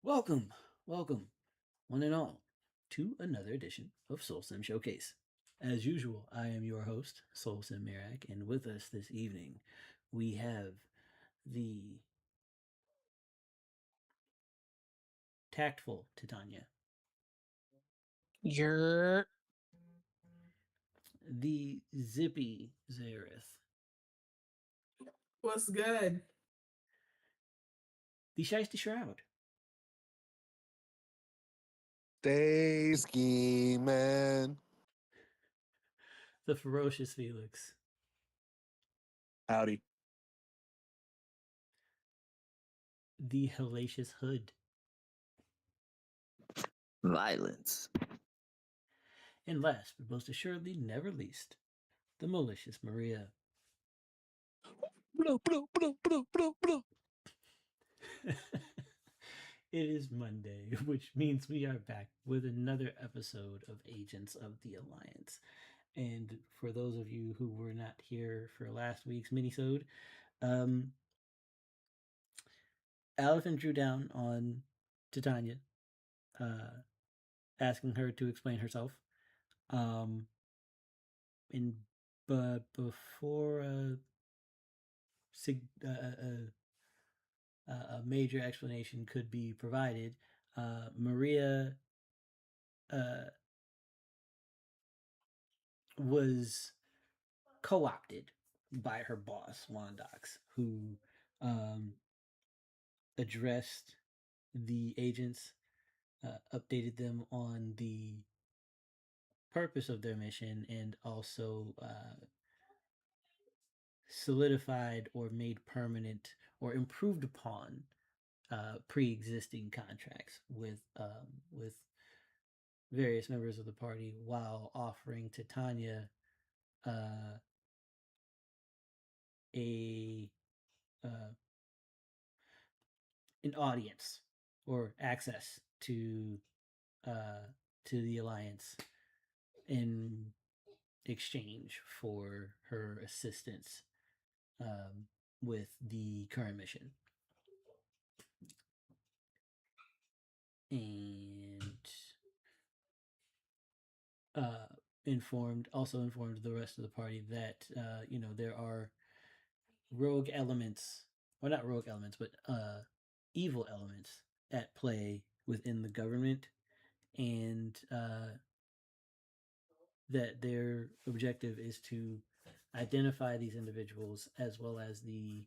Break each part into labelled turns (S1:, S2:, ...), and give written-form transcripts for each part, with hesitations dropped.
S1: Welcome, welcome, one and all, to another edition of SoulSym Showcase. As usual, I am your host, SoulSym Mirak, and with us this evening, we have the tactful Titania,
S2: You're
S1: the zippy Zayorith,
S3: What's good?
S1: the shiesty Shroud,
S4: Stay scheming.
S1: the ferocious Felix,
S4: Howdy.
S1: the hellacious Hood,
S2: violence.
S1: and last but most assuredly never least, the malicious Maria.
S4: Blow, blow, blow, blow, blow, blow.
S1: It is Monday, which means we are back with another episode of Agents of the Alliance. And for those of you who were not here for last week's minisode, Alihpen drew down on Titania, asking her to explain herself. But before a major explanation could be provided, Maria was co-opted by her boss, Wondox, who addressed the agents, updated them on the purpose of their mission, and also solidified or made permanent or improved upon pre-existing contracts with various members of the party, while offering Titania a an audience or access to the Alliance in exchange for her assistance with the current mission. And informed the rest of the party that there are rogue elements, or not rogue elements, but evil elements at play within the government, and that their objective is to identify these individuals as well as the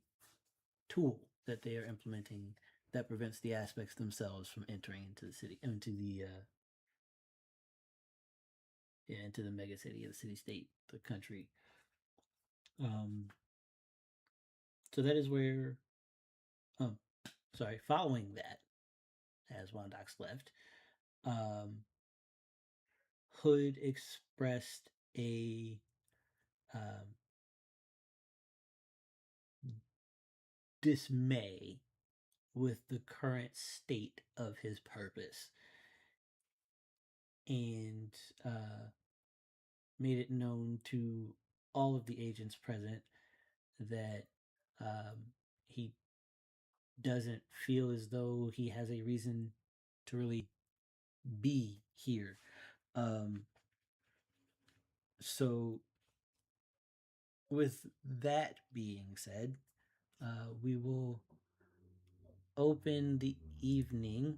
S1: tool that they are implementing that prevents the aspects themselves from entering into the city, into the mega city, the city state, the country. So that is where, following that, as Wondox left, Hood expressed a dismay with the current state of his purpose, and made it known to all of the agents present that he doesn't feel as though he has a reason to really be here. So with that being said, we will open the evening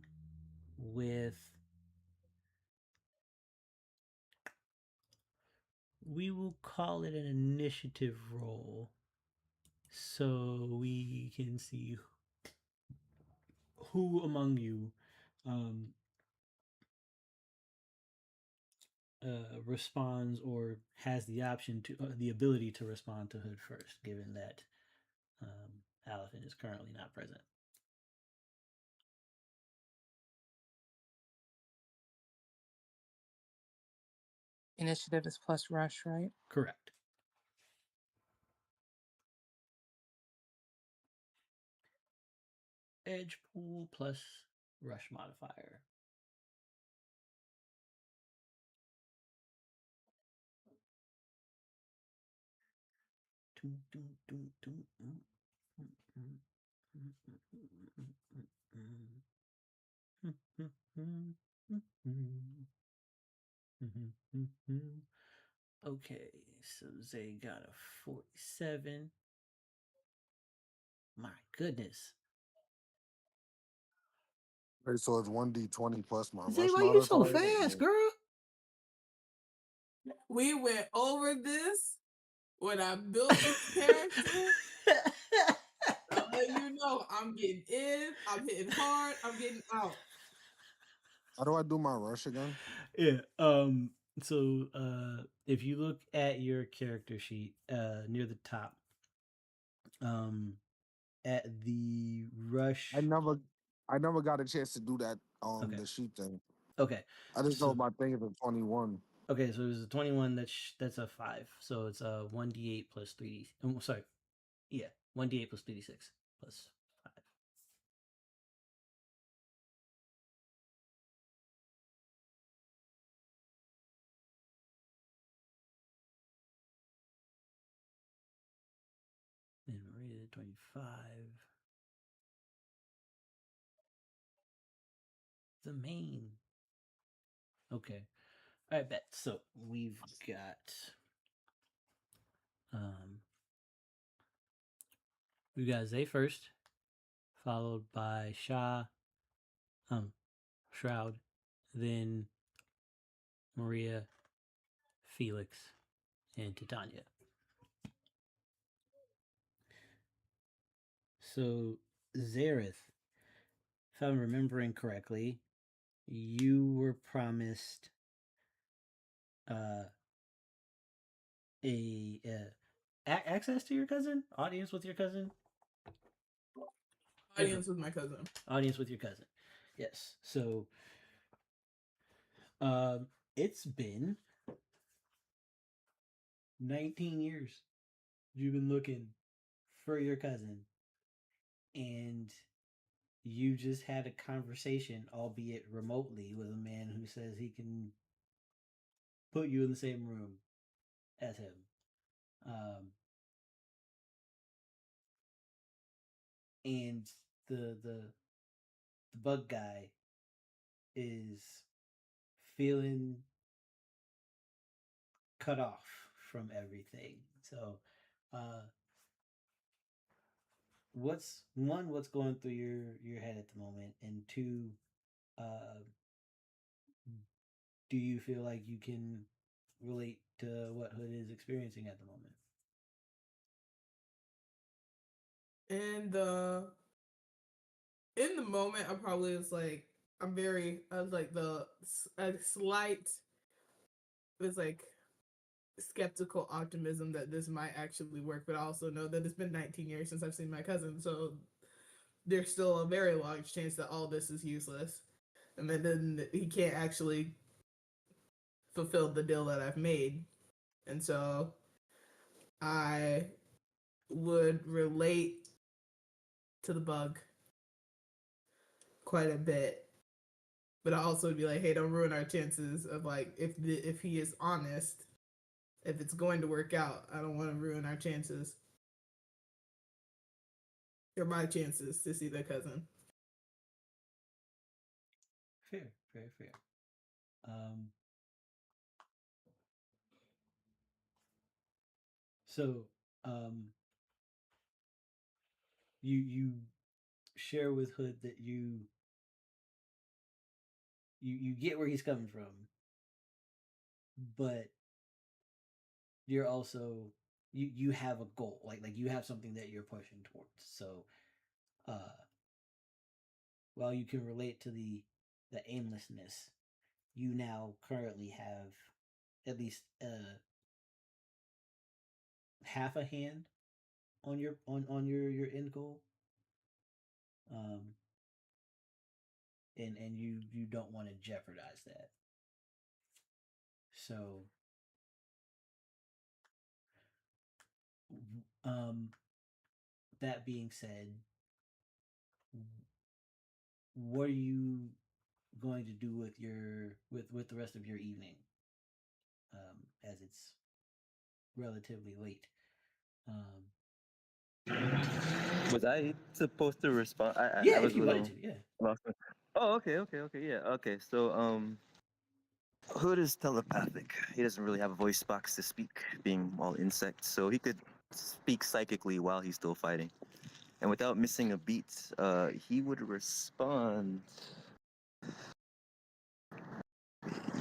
S1: with, we will call it an initiative roll, so we can see who among you responds or has the option to the ability to respond to Hood first, given that Alihpen is currently not present.
S2: Initiative is plus rush, right?
S1: Correct. Edge pool plus rush modifier. Okay, so Zay got a 47. My goodness.
S4: Okay, so it's 1d20 plus my
S1: Zay,
S4: rush
S1: why you so
S4: modifier.
S1: fast, girl?
S3: We went over this when I built this character. I'll let you know I'm getting in, I'm hitting hard, I'm getting out.
S4: How do I do my rush again?
S1: Yeah. So if you look at your character sheet, near the top, at the rush.
S4: I never got a chance to do that on
S1: Okay.
S4: the sheet thing.
S1: Okay.
S4: I just know
S1: So
S4: my thing is a 21.
S1: okay, so there's a 21 that's a 5. So it's a 1d8 plus 3d. Sorry. Yeah, 1d8 plus 3d6 plus 5. And Maria 25. The main. Okay. All right, bet. So we've got we got Zay first, followed by Shroud, then Maria, Felix, and Titania. So Zayorith, if I'm remembering correctly, you were promised access to your cousin, audience with your cousin.
S3: Audience with my cousin.
S1: Audience with your cousin. Yes. So it's been 19 years you've been looking for your cousin, and you just had a conversation, albeit remotely, with a man who says he can put you in the same room as him. And the bug guy is feeling cut off from everything. So what's going through your head at the moment, and two, do you feel like you can relate to what Hood is experiencing at the moment?
S3: In the moment, I probably was like, I was like a slight, it was like skeptical optimism that this might actually work, but I also know that it's been 19 years since I've seen my cousin, so there's still a very large chance that all this is useless, and then he can't actually fulfill the deal that I've made, and so I would relate to the bug quite a bit, but I also would be like, hey, don't ruin our chances of like if he is honest, if it's going to work out, I don't want to ruin our chances or my chances to see the cousin.
S1: Fair, very fair. So you share with Hood that you get where he's coming from, but you're also you have a goal, like you have something that you're pushing towards. So while you can relate to the aimlessness, you now currently have at least half a hand on your your end goal, and you don't want to jeopardize that. So that being said, what are you going to do with your with the rest of your evening, as it's relatively late?
S2: Was I supposed to respond? I
S1: Yeah,
S2: was
S1: if
S2: a
S1: you wanted
S2: little
S1: to, yeah.
S2: lost.
S5: Oh, okay, yeah, okay. So, Hood is telepathic. He doesn't really have a voice box to speak, being all insects, so he could speak psychically while he's still fighting. And without missing a beat, he would respond.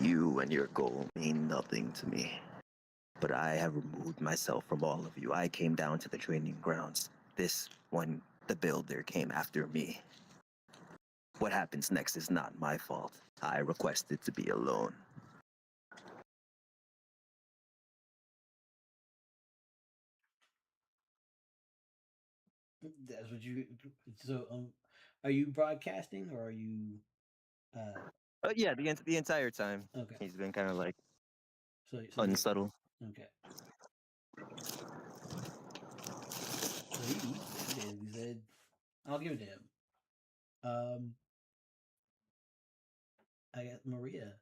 S5: You and your goal mean nothing to me. But I have removed myself from all of you. I came down to the training grounds. This one, the builder, came after me. What happens next is not my fault. I requested to be alone.
S1: That's what you. So, are you broadcasting or are you?
S5: Yeah, the entire time
S1: Okay.
S5: he's been kind of like
S1: So
S5: unsubtle.
S1: okay. So he basically said, "I'll give it to him." I got Maria,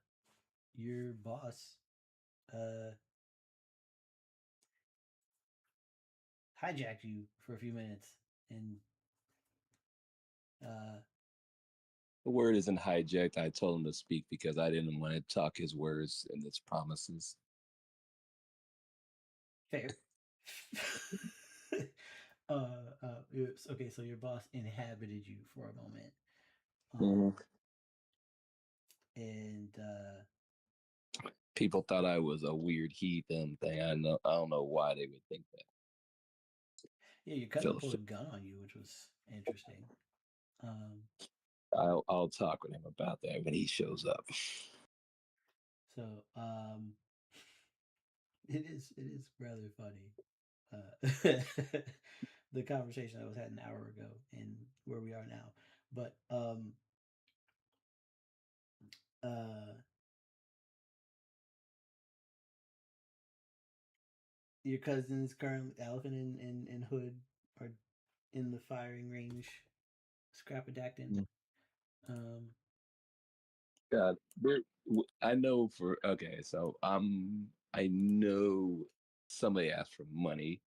S1: your boss, uh, hijacked you for a few minutes, and uh,
S6: The word isn't hijacked. I told him to speak because I didn't want to talk his words and his promises.
S1: fair. Okay, so your boss inhabited you for a moment,
S6: Mhm.
S1: and
S6: People thought I was a weird heathen thing. I don't know why they would think that.
S1: yeah, your cousin
S6: Feel
S1: pulled a gun on you, which was interesting. Um,
S6: I'll talk with him about that when he shows up.
S1: so it is rather funny. The conversation that was had an hour ago and where we are now. But uh your cousins currently Alihpen and Hood are in the firing range, scrapadacting.
S6: Mm.
S1: Um
S6: God, I know for okay, so I know somebody asked for money,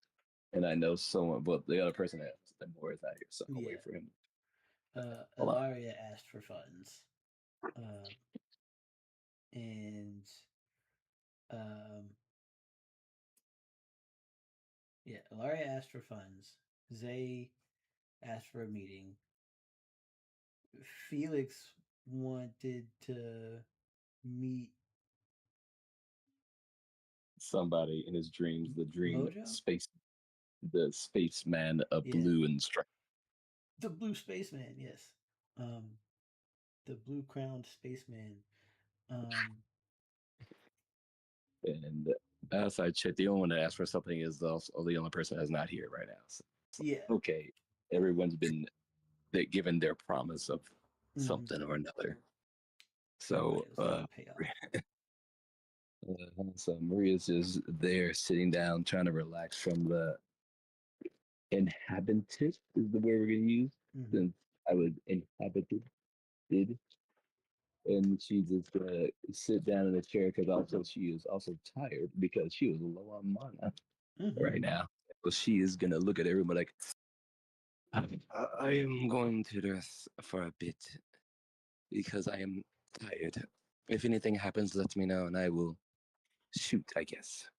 S6: and I know someone, but the other person asked them where is out here, so I'll
S1: yeah.
S6: wait for him. Hold on.
S1: Ellaria asked for funds. Uh and um yeah, Ellaria asked for funds. Zay asked for a meeting. Felix wanted to meet
S6: Somebody in his dreams, the dream
S1: Mojo.
S6: space, the spaceman of
S1: Yeah,
S6: blue and stripes.
S1: the blue spaceman. Yes, um, the blue crowned spaceman. Um,
S6: And as I checked, the only one that asked for something is also the only person that's not here right now. So,
S1: yeah.
S6: okay, everyone's been given their promise of
S1: Mm-hmm.
S6: something or another.
S1: Everybody
S6: So,
S1: else has a payoff.
S6: so Maria's just there sitting down, trying to relax from the inhabited is the word we're gonna use.
S1: Mm-hmm.
S6: Since I would inhabited, and she's just gonna sit down in the chair because also she is also tired because she was low on mana
S1: Mm-hmm.
S6: right now. So she is gonna look at everyone like, I am going to rest for a bit because I am tired. If anything happens, let me know and I will shoot, I guess.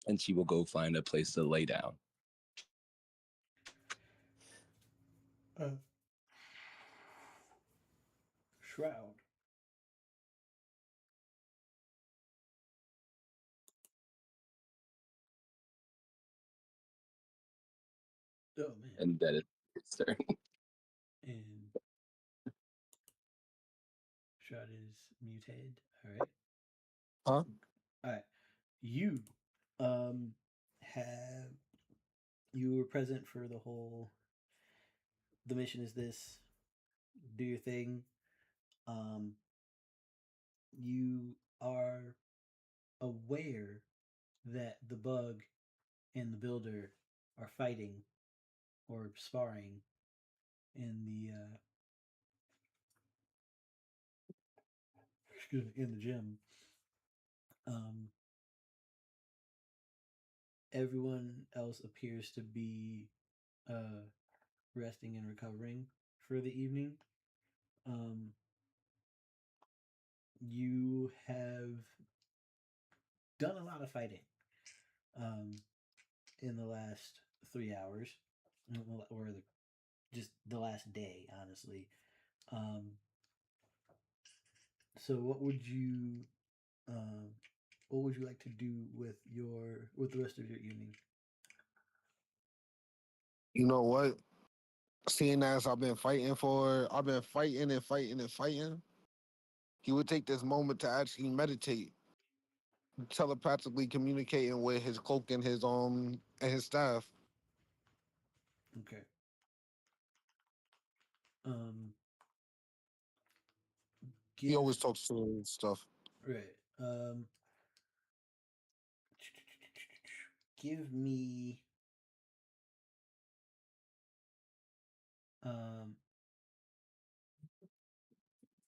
S6: And she will go find a place to lay down.
S1: Uh, Shroud. Oh man.
S6: And that is its turn.
S1: And Shroud is mutated. All right.
S4: Huh?
S1: All right. You have you were present for the whole. The mission is this. Do your thing. Um, you are aware that the bug and the builder are fighting or sparring in the in the gym. Um, everyone else appears to be resting and recovering. for the evening. You have done a lot of fighting in the last 3 hours, or just the last day, honestly. So what would you like to do with the rest of your evening?
S4: You know what? Seeing as I've been fighting and fighting, he would take this moment to actually meditate, telepathically communicating with his cloak and his staff.
S1: Okay. Um,
S4: He
S1: give
S4: always talks to stuff.
S1: right. Give me um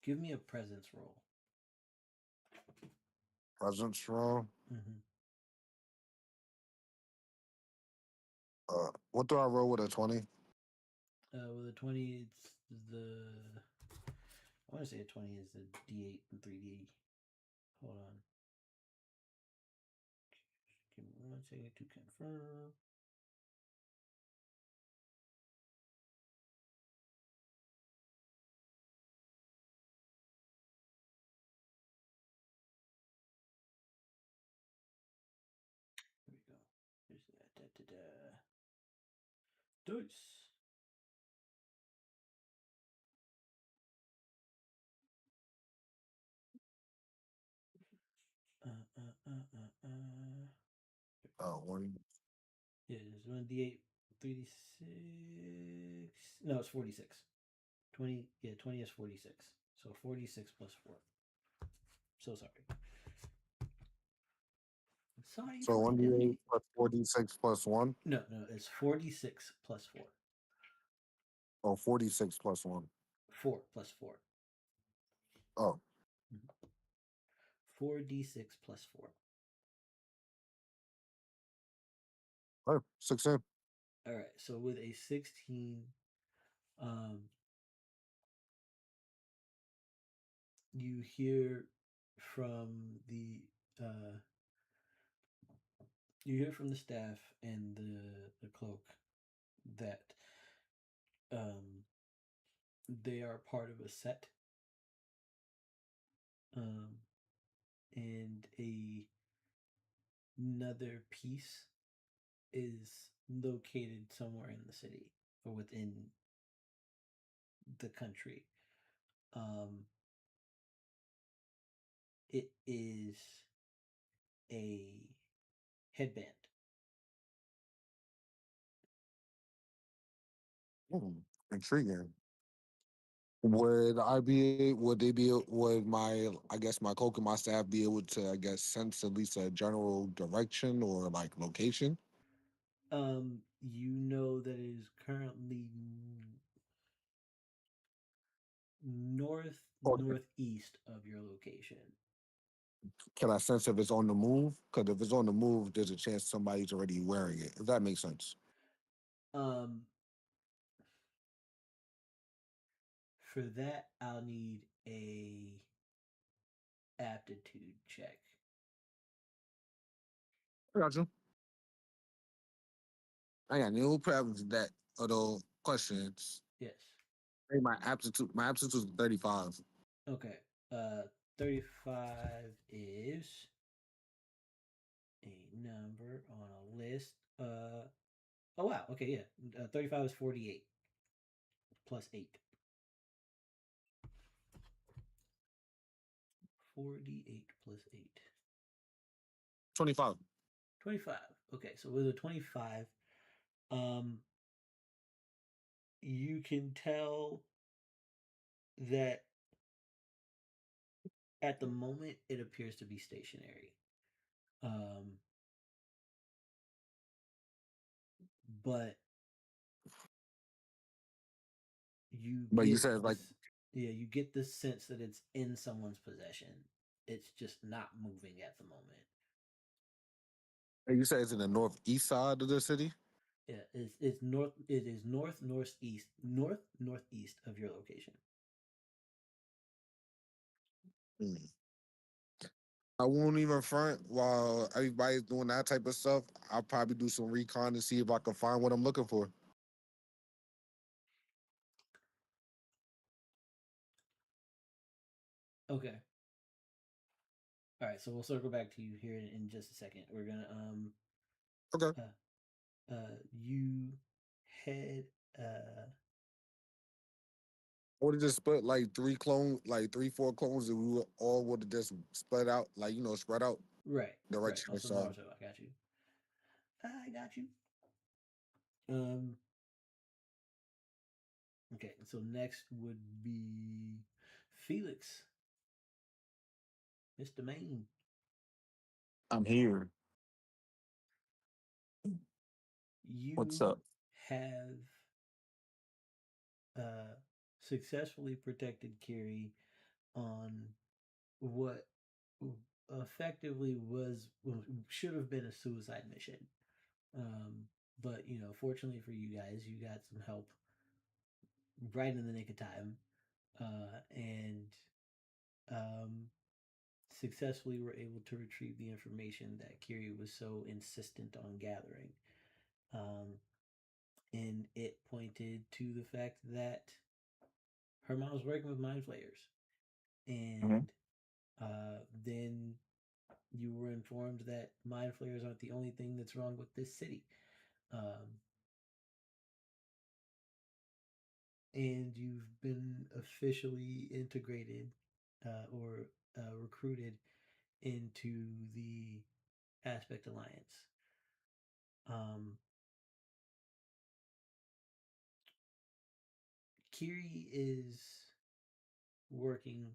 S1: give me a presence roll.
S4: Presence roll.
S1: Mm-hmm.
S4: What do I roll with a 20?
S1: With a 20, it's the I want to say a 20 is the D8 and 3D. Hold on. Give me 1 second to confirm. Here we go. Here's that. Dice.
S4: One.
S1: Yeah, there's 1d8, 3d6. No, it's 46. 20, yeah, 20 is 46. So 46 plus 4. So sorry. Sorry
S4: So
S1: for
S4: 1d8 plus 46 plus 1.
S1: No, it's 46 plus 4.
S4: Oh, 46 plus 1.
S1: 4 plus 4.
S4: Oh.
S1: 4d6 plus 4.
S4: Oh, 16.
S1: All right, so with a 16, you hear from the staff and the cloak that they are part of a set, and another piece is located somewhere in the city or within the country. It is a headband.
S4: Intriguing. Would my, I guess, my cloak and my staff be able to, I guess, sense at least a general direction or like location?
S1: You know that it is currently northeast of your location.
S4: Can I sense if it's on the move? Because if it's on the move, there's a chance somebody's already wearing it. If that makes sense.
S1: For that, I'll need a aptitude check.
S4: I got you. I got no problems with that. Although questions.
S1: Yes.
S4: Hey, my aptitude is 35.
S1: Okay. 35 is a number on a list. Oh wow. Okay, yeah. 35 is 48 plus 8. 48 plus 8.
S4: 25.
S1: 25. Okay, so with a 25, you can tell that at the moment it appears to be stationary. But
S4: You said like,
S1: you get the sense that it's in someone's possession. It's just not moving at the moment.
S4: you said it's in the northeast side of the city?
S1: Yeah, it's north. It is northeast of your location.
S4: Hmm. I won't even front while everybody's doing that type of stuff. I'll probably do some recon to see if I can find what I'm looking for.
S1: Okay. All right, so we'll circle back to you here in just a second. We're gonna
S4: Okay.
S1: you head
S4: I would have just split like 4 clones, and all would have just spread out, like spread out
S1: right.
S4: direction or
S1: Also
S4: so.
S1: Naruto, I got you. I got you. Um. Okay, so next would be Felix, Mr. Main.
S7: I'm here. What's
S1: You
S7: up?
S1: have successfully protected Kiri on what effectively should have been a suicide mission. But fortunately for you guys, you got some help right in the nick of time, and um, successfully were able to retrieve the information that Kiri was so insistent on gathering. Um, and it pointed to the fact that her mom was working with mind flayers,
S7: hmm
S1: and then you were informed that mind flayers aren't the only thing that's wrong with this city. Um, and you've been officially integrated or recruited into the Aspect Alliance. Um, Kiri is working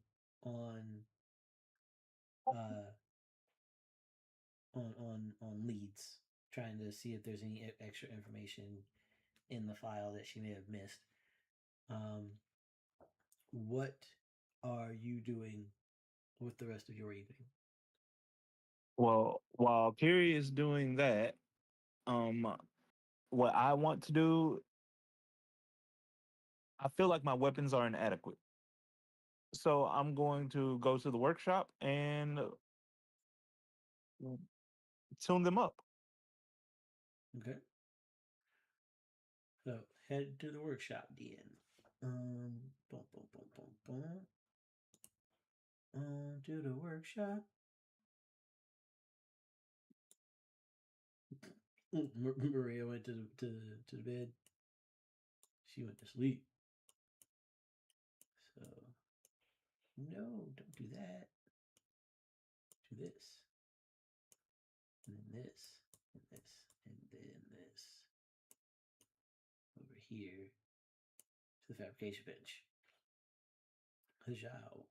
S1: on uh, on leads, trying to see if there's any extra information in the file that she may have missed. What are you doing with the rest of your evening?
S7: Well, while Kiri is doing that, um, what I want to do, I feel like my weapons are inadequate. So I'm going to go to the workshop and tune them up.
S1: Okay. So head to the workshop, then. Boom, boom, boom, boom, boom. To the workshop. Maria went to the bed. She went to sleep. So no, don't do that. Do this, and then this, and this, and then this. Over here to the fabrication bench. Hajao.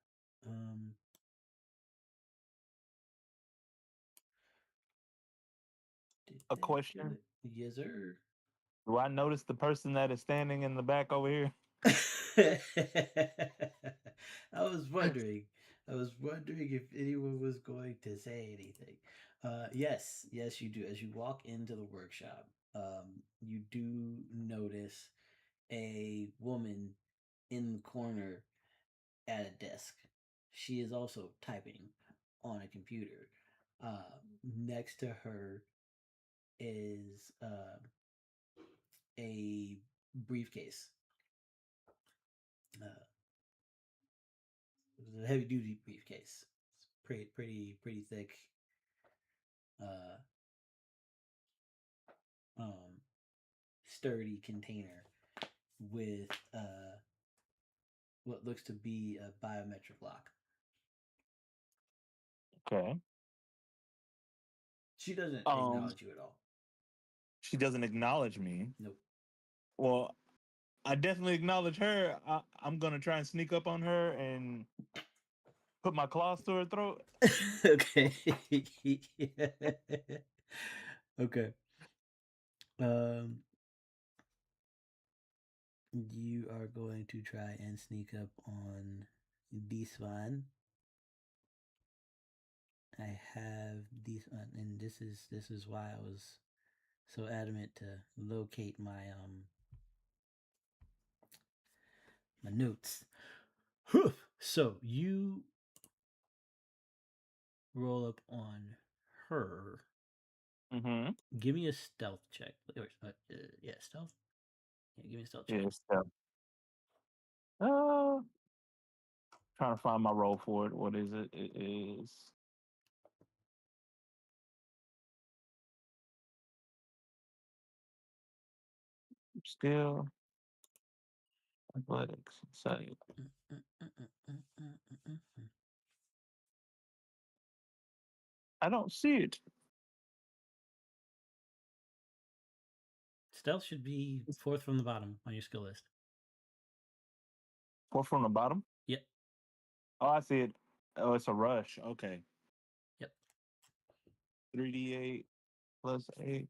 S1: Did
S7: A
S1: that do
S7: question.
S1: it? Yes, sir.
S7: Do I notice the person that is standing in the back over here?
S1: I was wondering. I was wondering if anyone was going to say anything. Yes, you do. As you walk into the workshop, you do notice a woman in the corner at a desk. She is also typing on a computer. Next to her is a briefcase. Uh, It was a heavy duty briefcase. It's pretty thick. Uh, um, Sturdy container with what looks to be a biometric lock.
S7: Okay.
S1: She doesn't
S7: Um,
S1: acknowledge you at all.
S7: she doesn't acknowledge me.
S1: Nope.
S7: Well, I definitely acknowledge her. I'm gonna try and sneak up on her and put my claws to her throat.
S1: Okay. Okay. Um, you are going to try and sneak up on this one. I have this one, and this is why I was so adamant to locate my my notes. So you roll up on her.
S7: Mm-hmm.
S1: Give me a stealth check. Yeah, stealth. Yeah, give me a stealth check.
S7: Yes. Trying to find my roll for it. What is it? It is still athletics. Say I don't see it.
S1: Stealth should be fourth from the bottom on your skill list.
S7: Fourth from the bottom.
S1: Yep.
S7: Oh, I see it. Oh, it's a rush. Okay.
S1: Yep.
S7: 3d8 plus 8.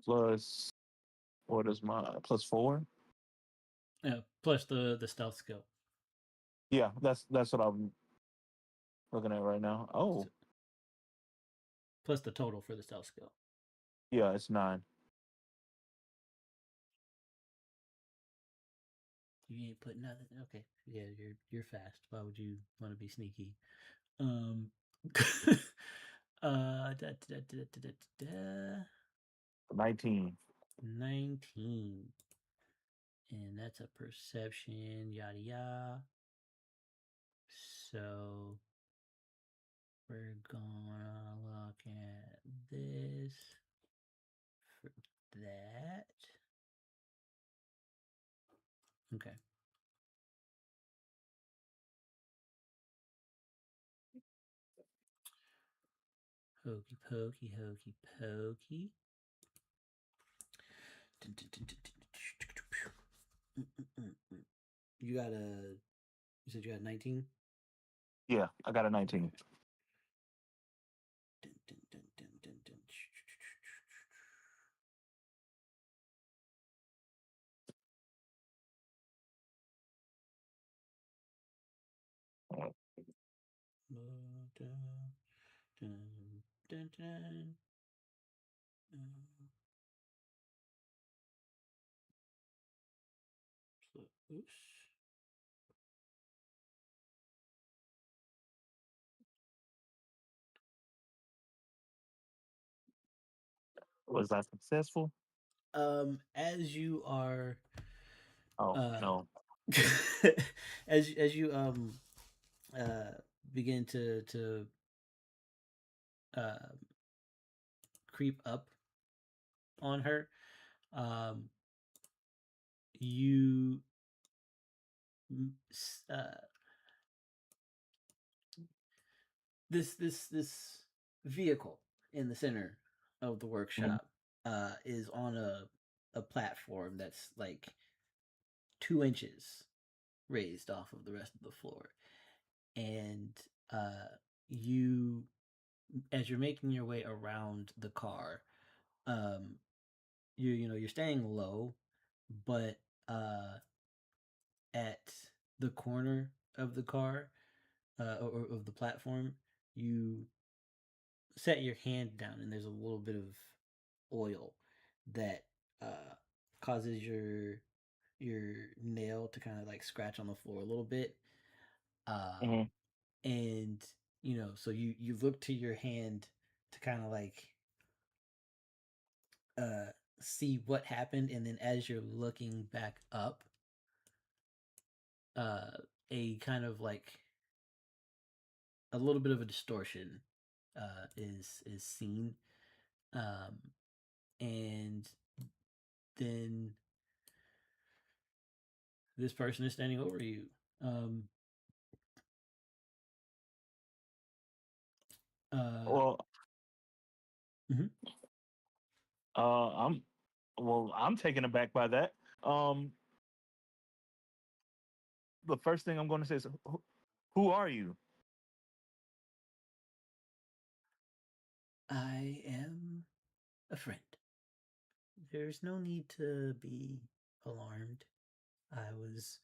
S7: Plus, what is my plus 4?
S1: Plus the stealth skill.
S7: Yeah, that's what I'm looking at right now. Oh,
S1: Plus the total for the stealth skill.
S7: yeah, it's 9.
S1: You ain't put nothing. Okay. Yeah, you're fast. Why would you want to be sneaky?
S7: 19.
S1: 19. And that's a perception, yada yada. So we're gonna look at this for that. Okay. Hokey pokey, hokey pokey. You got a. You said you got 19?
S7: Yeah, I got a 19.
S1: Oops.
S7: Was that successful?
S1: As you are
S7: Oh no.
S1: as you begin to uh creep up on her, you this vehicle in the center of the workshop is on a platform that's like 2 inches raised off of the rest of the floor, and you, as you're making your way around the car, you're staying low, but at the corner of the car, or of the platform, you set your hand down, and there's a little bit of oil that causes your nail to kind of like scratch on the floor a little bit,
S7: Mhm.
S1: and so you look to your hand to kind of like see what happened, and then as you're looking back up, a kind of like a little bit of a distortion is seen, and then this person is standing over you. Um,
S7: Well,
S1: mhm.
S7: I'm I'm taken aback by that. Um, the first thing I'm going to say is, who are you?
S1: I am a friend. There's no need to be alarmed. I was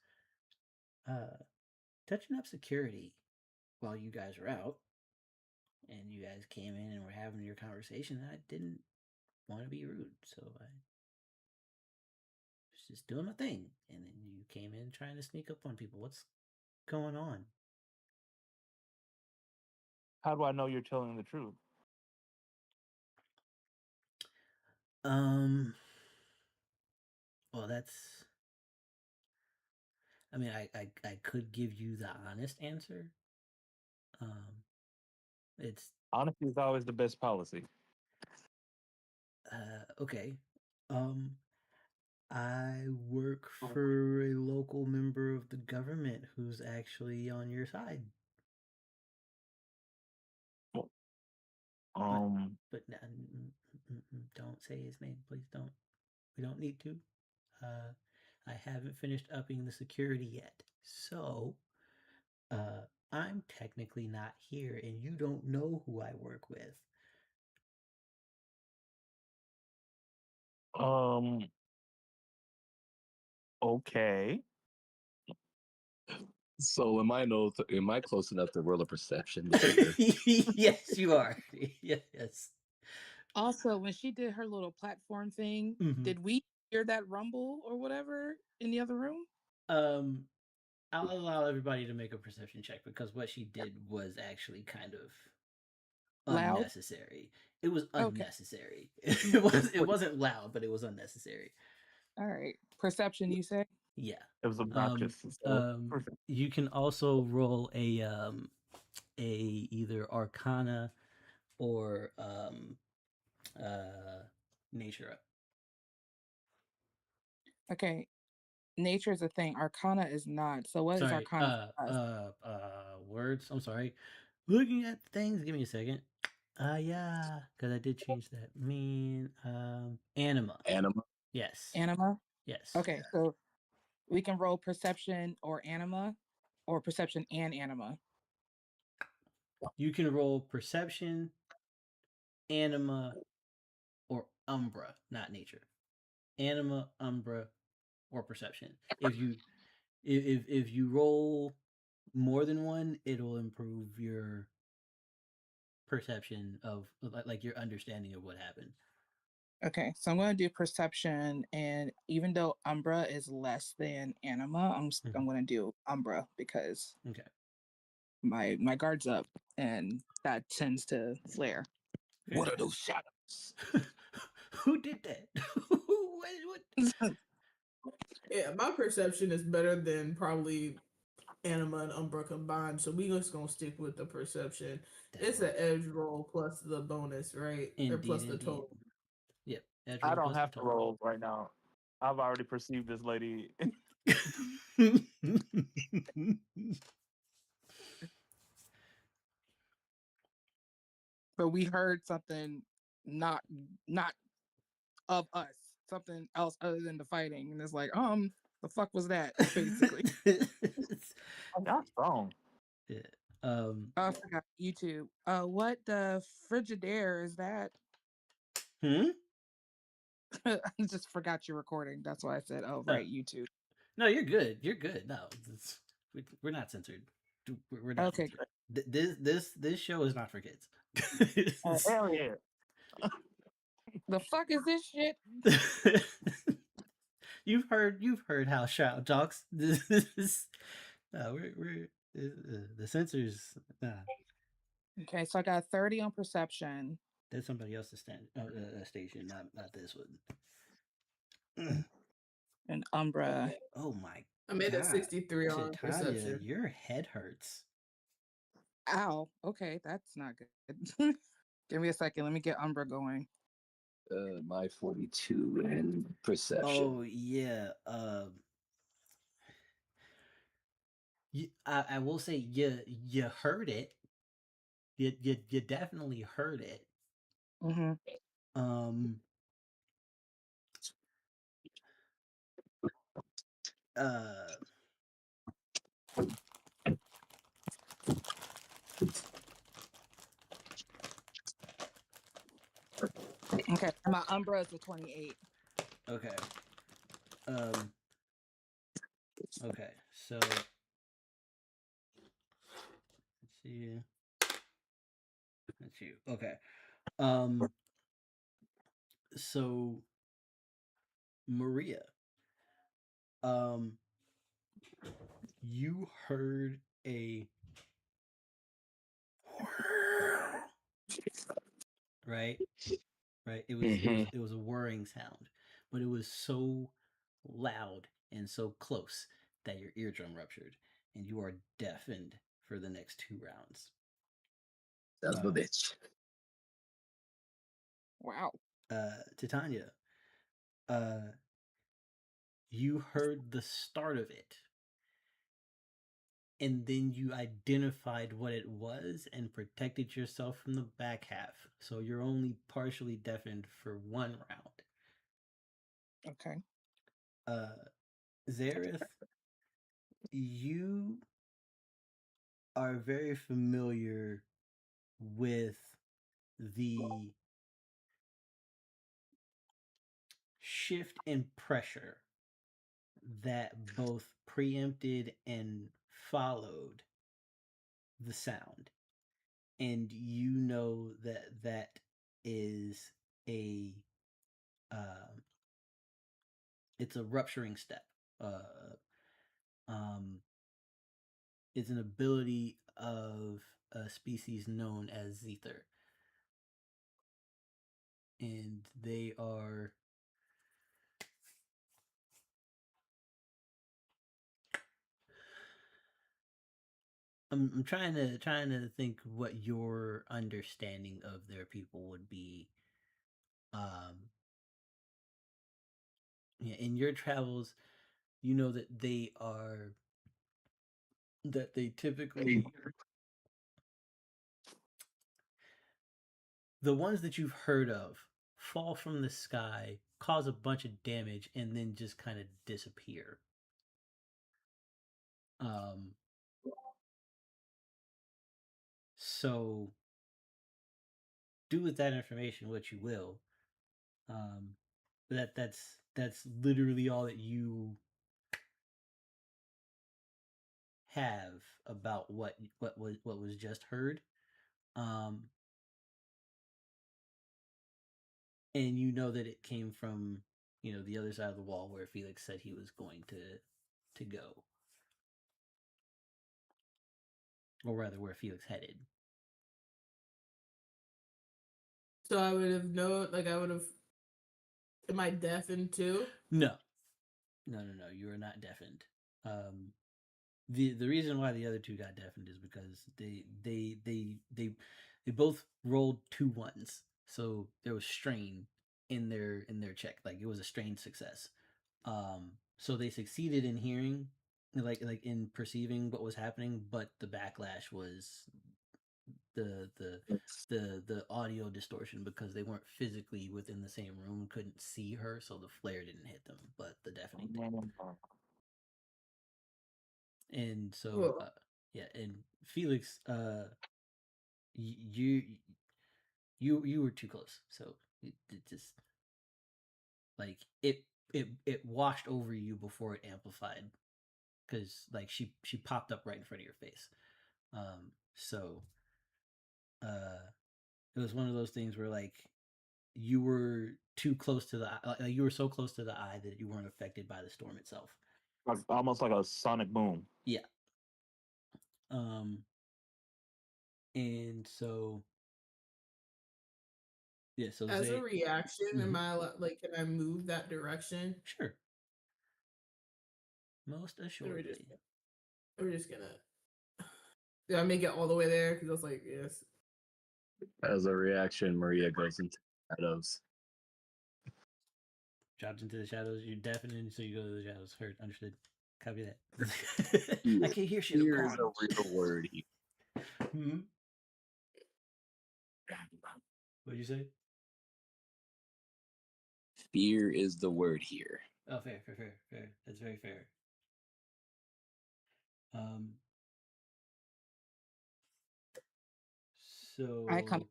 S1: touching up security while you guys were out, and you guys came in and were having your conversation. And I didn't want to be rude, so I was just doing my thing. And then you came in trying to sneak up on people. What's going on?
S7: How do I know you're telling the truth?
S1: Well, that's. I mean, I could give you the honest answer. It's
S7: Honesty is always the best policy.
S1: okay. I work for a local member of the government who's actually on your side. But don't say his name, please don't. We don't need to. I haven't finished upping the security yet, so I'm technically not here, and you don't know who I work with.
S7: Okay.
S6: So am I close enough to roll a perception?
S1: Yes, you are. Yes.
S2: Also, when she did her little platform thing, did we hear that rumble or whatever in the other room?
S1: I'll allow everybody to make a perception check because what she did was actually kind of
S2: Loud?
S1: unnecessary. It was
S2: Okay.
S1: unnecessary. It wasn't loud, but it was unnecessary.
S2: All right. Perception, you say?
S1: Yeah.
S7: It was obnoxious.
S1: You can also roll a either Arcana or Nature up.
S2: Okay. Nature is a thing. Arcana is not. So what is Arcana for us?
S1: Words. I'm sorry. Looking at things. Give me a second. Yeah, because I did change that. Anima.
S6: Anima?
S1: Yes.
S2: Anima?
S1: Yes.
S2: Okay, so we can roll perception or anima, or perception and anima.
S1: You can roll perception, anima, or umbra, not nature. Anima, umbra, or perception. If you roll more than one, it'll improve your perception of like your understanding of what happened.
S2: Okay, so I'm going to do perception, and even though umbra is less than anima, I'm going to do umbra because my guard's up, and that tends to flare.
S6: What are those shadows?
S1: Who did that? what?
S3: Yeah, my perception is better than probably Anima and Umbra combined, so we just gonna stick with the perception. It's an edge roll plus the bonus, right? Or plus the total.
S1: Yep.
S7: I don't have to roll right now. I've already perceived this lady.
S2: But we heard something not of us, something else other than the fighting, and it's like, the fuck was that? Basically.
S7: That's wrong.
S1: Yeah.
S2: I forgot YouTube. What the Frigidaire is that? I just forgot you're recording. That's why I said, "Oh, right, YouTube."
S1: No, you're good. You're good. No, we're not censored. We're not.
S2: Okay.
S1: This show is not for kids.
S7: Hell yeah.
S2: The fuck is this shit?
S1: You've heard how Shroud talks. We're the censors.
S2: Okay, so I got 30 on perception.
S1: That's somebody else's station, not this one.
S2: And umbra.
S1: Oh my!
S3: I made a 63 on
S1: Titania,
S3: perception.
S1: your head hurts.
S2: Ow. Okay, that's not good. Give me a second. Let me get umbra going.
S6: My 42 in perception.
S1: Oh yeah. I will say you heard it. You definitely heard it.
S2: Okay, I'm My Umbra is a 28.
S1: Okay. Okay, so let's see. That's you. Okay. So Maria, you heard a right? Right? It was a whirring sound, but it was so loud and so close that your eardrum ruptured and you are deafened for the next 2 rounds.
S6: That's the bitch.
S2: Wow.
S1: Titania, you heard the start of it, and then you identified what it was and protected yourself from the back half. So you're only partially deafened for 1 round.
S2: Okay.
S1: Zayorith, you are very familiar with the shift in pressure that both preempted and followed the sound. And you know that that is a it's a rupturing step. It's an ability of a species known as Zether. And they are I'm trying to think what your understanding of their people would be. Yeah, in your travels, you know that they typically the ones that you've heard of fall from the sky, cause a bunch of damage, and then just kind of disappear. So do with that information what you will. That's literally all that you have about what was just heard. And you know that it came from, the other side of the wall where Felix said he was going to go. Or rather, where Felix headed.
S3: So I would have known, am I deafened too?
S1: No. You are not deafened. The reason why the other 2 got deafened is because they both rolled 2 1s, so there was strain in their check. Like, it was a strained success. So they succeeded in hearing, like in perceiving what was happening, but the backlash was the audio distortion because they weren't physically within the same room, couldn't see her, so the flare didn't hit them, but the deafening did. And so and Felix, you were too close, so it just like it washed over you before it amplified, because like she popped up right in front of your face. So it was one of those things where like you were too close to the you were so close to the eye that you weren't affected by the storm itself.
S7: Almost like a sonic boom.
S1: Yeah. And so yeah, so
S3: as a reaction, am I can I move that direction?
S1: Sure. Most assuredly.
S3: We're just gonna. Did I make it all the way there? Because I was like, yes.
S6: As a reaction, Maria goes into shadows.
S1: Drops into the shadows. You're deafened, so you go to the shadows. Heard, understood. Copy that. I can't hear shit.
S6: Fear is a real word here.
S1: Hmm? What'd you say?
S6: Fear is the word here.
S1: Oh, fair. That's very fair. So
S2: I come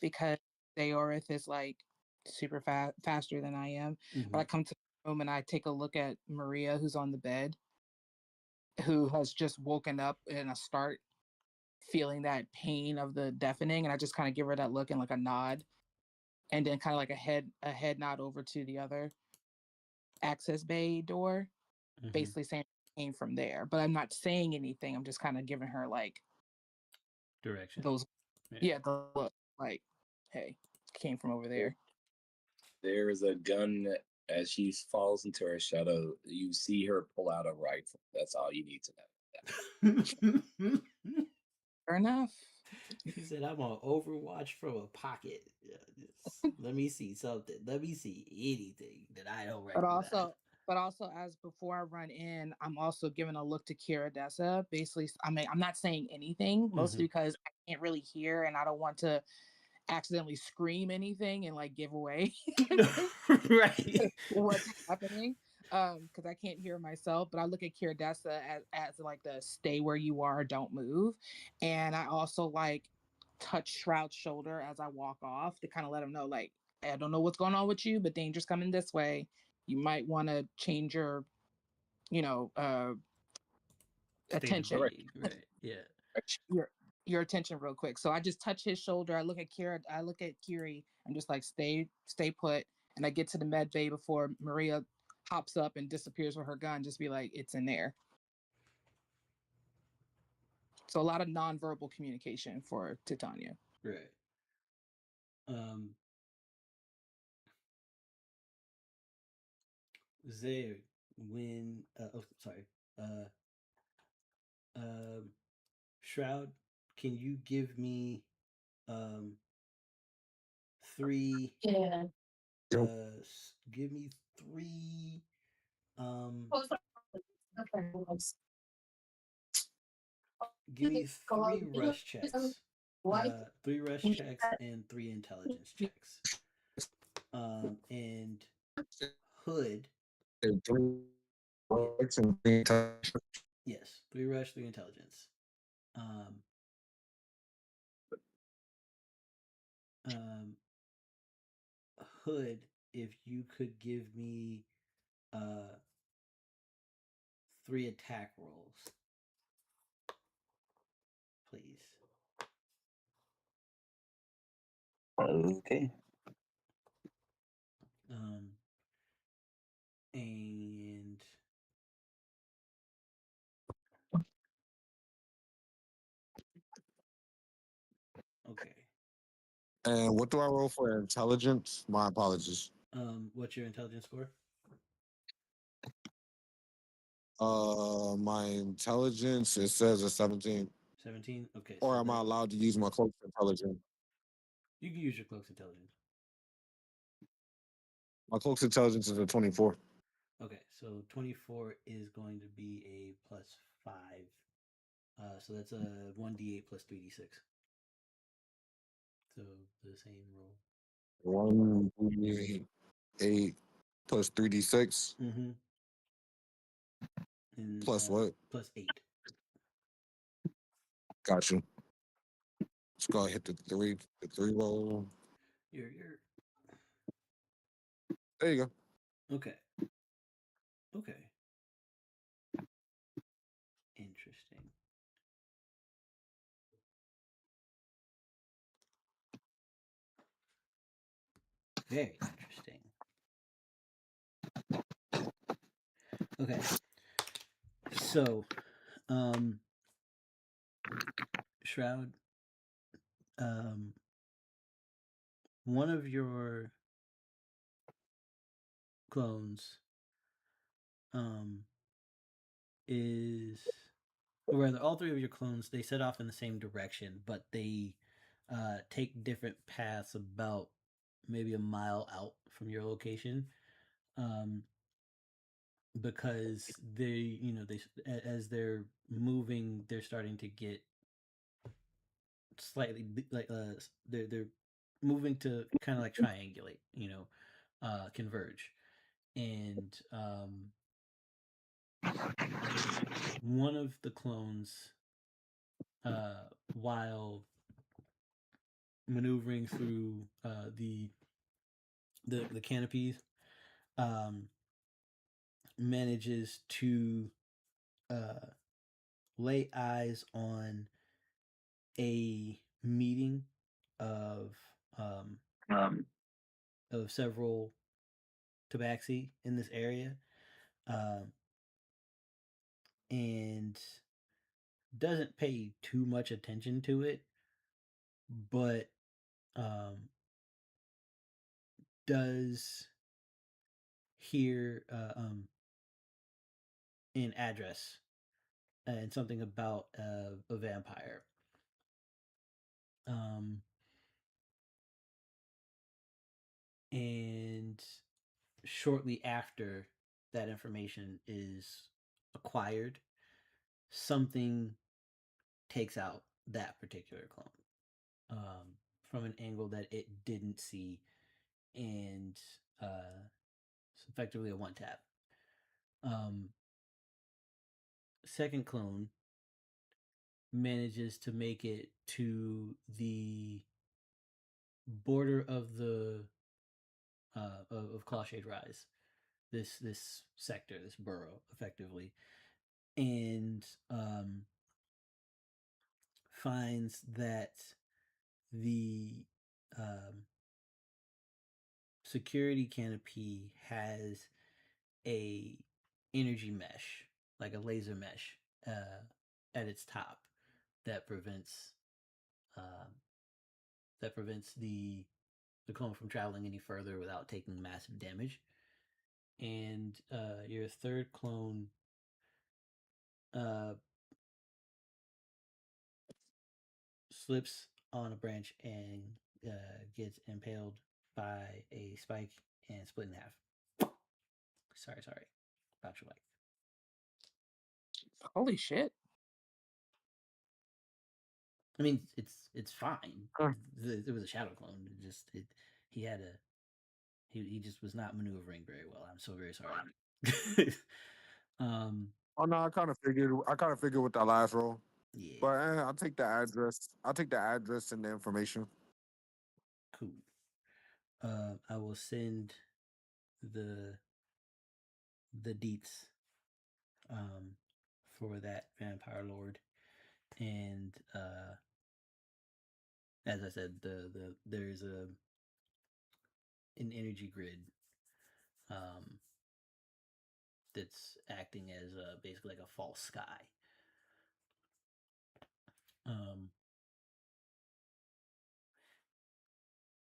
S2: because Zayorith is like super faster than I am. But I come to the room and I take a look at Maria, who's on the bed, who has just woken up and I start feeling that pain of the deafening, and I just kind of give her that look and like a nod, and then kind of like a head nod over to the other access bay door, basically saying it came from there. But I'm not saying anything. I'm just kind of giving her like
S1: direction.
S2: Those, the look, like, hey, came from over there.
S6: There is a gun as she falls into her shadow. You see her pull out a rifle. That's all you need to know.
S2: Fair enough.
S1: He said, I'm on Overwatch from a pocket. Let me see something. Let me see anything that I don't recognize.
S2: But also, as before I run in, I'm also giving a look to Kira Dessa. Basically, I mean, I'm not saying anything, mostly because I can't really hear and I don't want to accidentally scream anything and like give away
S1: right
S2: what's happening. Because I can't hear myself, but I look at Kira Dessa as like the stay where you are, don't move. And I also like touch Shroud's shoulder as I walk off to kind of let him know, like, I don't know what's going on with you, but danger's coming this way. You might want to change your, attention.
S1: Right. Yeah.
S2: Your attention real quick. So I just touch his shoulder. I look at Kiri. I'm just like, stay put. And I get to the med bay before Maria hops up and disappears with her gun. Just be like, it's in there. So a lot of nonverbal communication for Titania.
S1: Right. Zaire, when Shroud, can you give me 3 give me 3 give me 3 rush checks. 3 rush checks and 3 intelligence checks. And Hood. Yes, 3 rush, 3 intelligence. Hood, if you could give me 3 attack rolls, please.
S5: Okay.
S1: And okay.
S4: And what do I roll for intelligence? My apologies.
S1: What's your intelligence score?
S4: My intelligence, it says a 17.
S1: 17? Okay.
S4: Or am I allowed to use my cloak's intelligence?
S1: You can use your cloak's intelligence.
S4: My cloak's intelligence is a 24.
S1: Okay, so 24 is going to be a +5. So that's a 1d8 plus 3d6. So the same roll.
S4: 1d8 plus 3d6.
S1: And,
S4: plus what?
S1: Plus 8.
S4: Got you. Let's go hit the 3 roll.
S1: You're.
S4: There you
S1: go. Okay. Interesting. Very interesting. Okay. So, Shroud, one of your clones is, or rather, all 3 of your clones, they set off in the same direction, but they take different paths about maybe a mile out from your location, because they, as they're moving, they're starting to get slightly like they're moving to kind of like triangulate, converge, and one of the clones, while maneuvering through the the canopies, manages to lay eyes on a meeting of several tabaxi in this area, and doesn't pay too much attention to it, but does hear an address and something about a vampire. And shortly after that information is acquired, something takes out that particular clone from an angle that it didn't see, and it's effectively a one tap. Second clone manages to make it to the border of the of Clawshade Rise, this sector, this borough, effectively, and finds that the security canopy has a energy mesh, like a laser mesh, at its top that prevents the clone from traveling any further without taking massive damage. And your third clone slips on a branch and gets impaled by a spike and split in half. Sorry. About your life.
S2: Holy shit.
S1: I mean, it's fine. It was a shadow clone. He just was not maneuvering very well. I'm so very sorry.
S4: Oh no, I kind of figured with that last roll.
S1: Yeah.
S4: But I'll take the address. I'll take the address and the information.
S1: Cool. I will send the deets for that vampire lord, and as I said, there's an energy grid that's acting as basically like a false sky.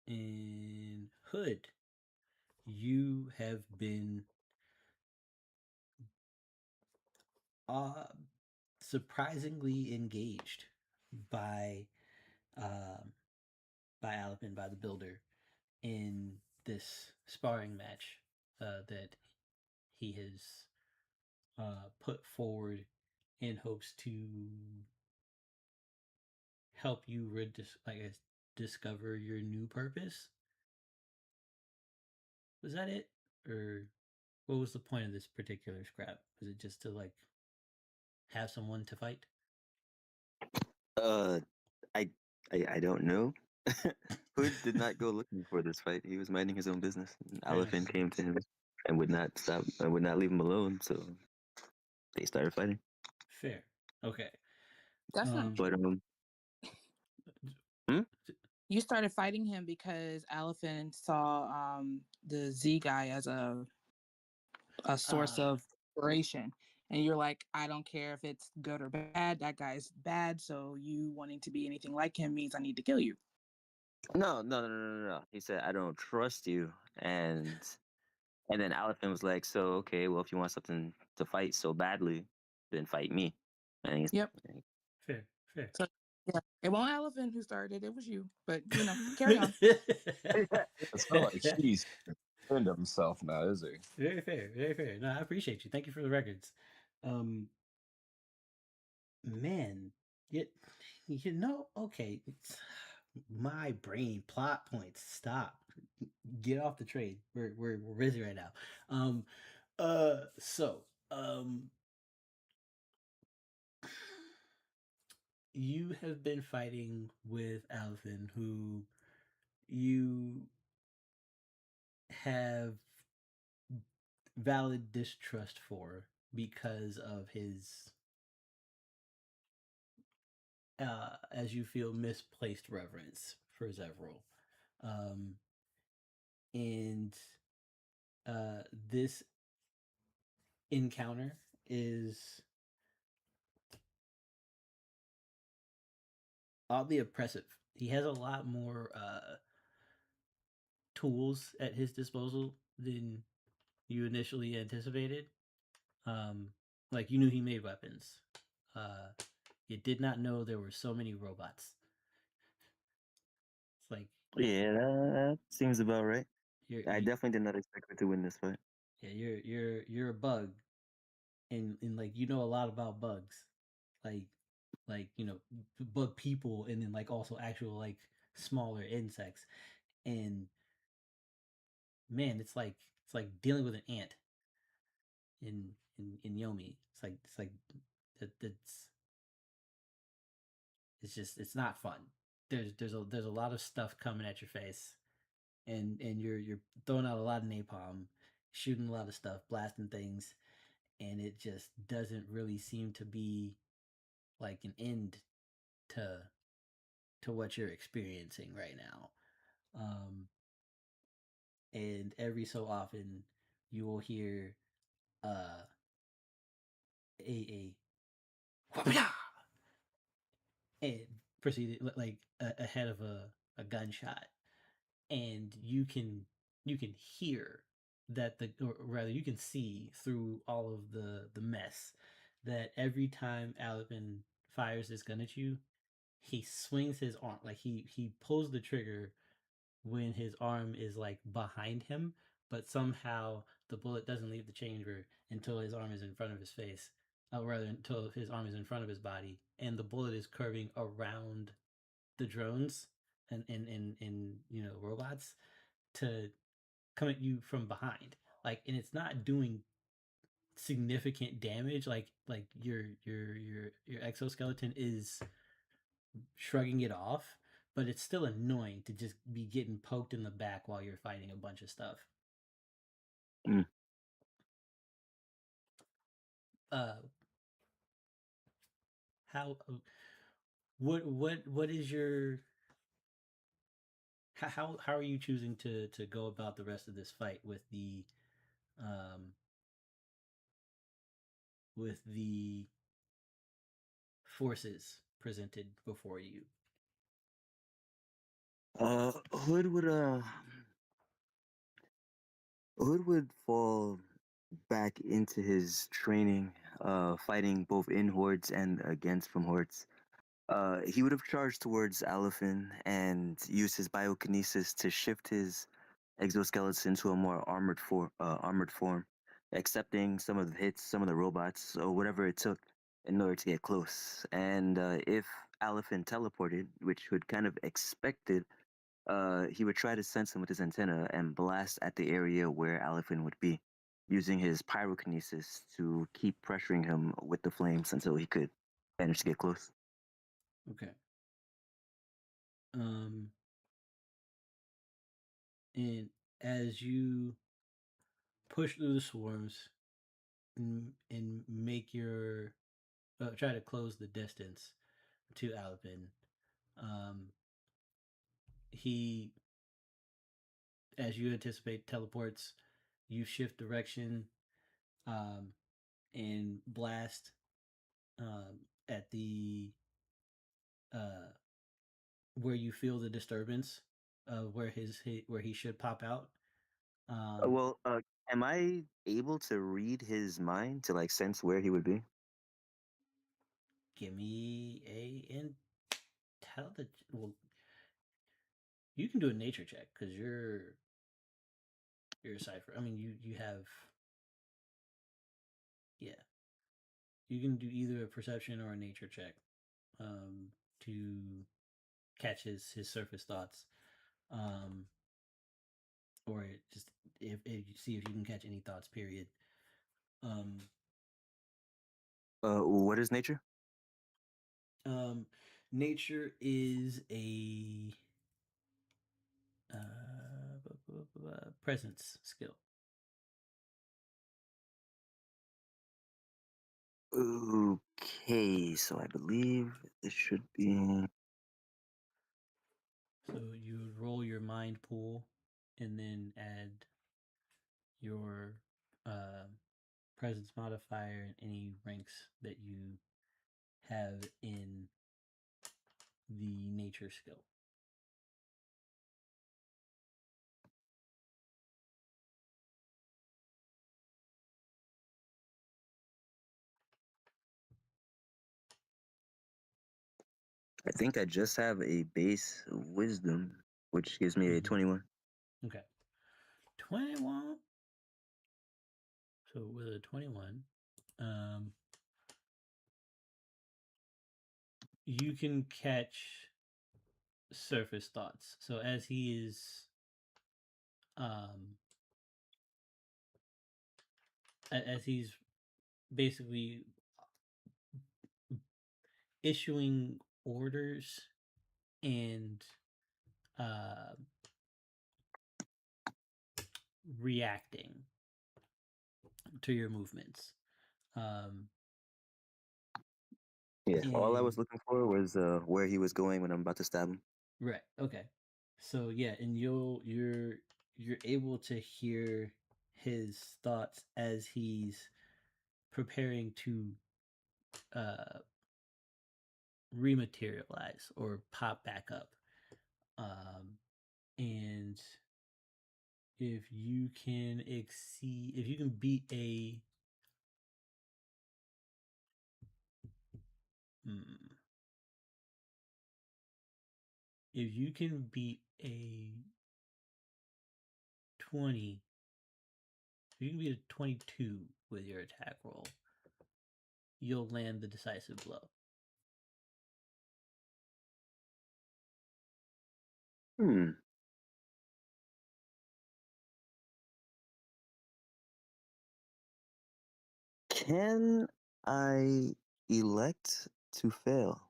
S1: In Hood, you have been surprisingly engaged by Alihpen, by the builder, in this sparring match that he has put forward in hopes to help you discover your new purpose. Was that it? Or what was the point of this particular scrap? Was it just to have someone to fight?
S5: I don't know. Hood did not go looking for this fight. He was minding his own business. Alihpen came to him and would not stop. I would not leave him alone. So they started fighting.
S1: Fair. Okay.
S2: That's not
S5: true.
S2: You started fighting him because Alihpen saw the Z guy as a source of inspiration. And you're like, I don't care if it's good or bad. That guy's bad. So you wanting to be anything like him means I need to kill you.
S5: No. He said, I don't trust you. And then Alihpen was like, so, okay, well, if you want something to fight so badly, then fight me. And he's
S2: Fair. So, yeah, it wasn't Alihpen who started. It was you. But, carry on.
S6: It's not like he's defend himself now, is he?
S1: Very fair. No, I appreciate you. Thank you for the records. Man, okay. My brain plot points. Stop. Get off the train. We're busy right now. You have been fighting with Alihpen, who you have valid distrust for because of his, as you feel, misplaced reverence for Zevral. And this encounter is oddly oppressive. He has a lot more tools at his disposal than you initially anticipated. Like, you knew he made weapons. You did not know there were so many robots. It's like,
S5: yeah, that seems about right. I definitely did not expect her to win this fight.
S1: Yeah, you're a bug, and like, you know a lot about bugs, like you know, bug people, and then like also actual like smaller insects, and man, it's like dealing with an ant in Yomi. It's like it's just, it's not fun. There's a lot of stuff coming at your face, and you're throwing out a lot of napalm, shooting a lot of stuff, blasting things, and it just doesn't really seem to be like an end to what you're experiencing right now. And every so often you will hear a and proceeded like ahead of a gunshot, and you can hear that or rather you can see through all of the mess that every time Alihpen fires this gun at you, he swings his arm, like he pulls the trigger when his arm is like behind him, but somehow the bullet doesn't leave the chamber until his arm is in front of his face, or rather until his arm is in front of his body, and the bullet is curving around the drones and you know, robots, to come at you from behind. Like, and it's not doing significant damage. Like your exoskeleton is shrugging it off, but it's still annoying to just be getting poked in the back while you're fighting a bunch of stuff.
S5: Mm.
S1: How what is your, how are you choosing to go about the rest of this fight with the forces presented before you?
S5: Hood would fall back into his training, fighting both in hordes and against from hordes. He would have charged towards Alihpen and used his biokinesis to shift his exoskeleton to a more armored form, accepting some of the hits, some of the robots, or whatever it took in order to get close. And if Alihpen teleported, which would kind of expected, he would try to sense him with his antenna and blast at the area where Alihpen would be, using his pyrokinesis to keep pressuring him with the flames until he could manage to get close.
S1: Okay. And as you push through the swarms and make your try to close the distance to Alihpen, he, as you anticipate, teleports. You shift direction and blast at the where you feel the disturbance of where where he should pop out.
S5: Am I able to read his mind to like sense where he would be?
S1: Give me well, you can do a nature check because you're a cipher. I mean, you have, yeah. You can do either a perception or a nature check to catch his surface thoughts, or just if you see if you can catch any thoughts. Period.
S5: What is nature?
S1: Nature is a presence skill.
S5: Okay, so I believe this should be.
S1: So you would roll your mind pool and then add your presence modifier and any ranks that you have in the nature skill.
S5: I think I just have a base wisdom, which gives me a 21.
S1: Okay. 21. So with a 21, you can catch surface thoughts. So as he is as he's basically issuing orders and reacting to your movements.
S5: Yeah, all I was looking for was where he was going when I'm about to stab him.
S1: Right. Okay. So yeah, and you're able to hear his thoughts as he's preparing to rematerialize or pop back up. And if you can beat a if you can beat a 20, if you can beat a 22 with your attack roll, you'll land the decisive blow.
S5: Can I elect to fail?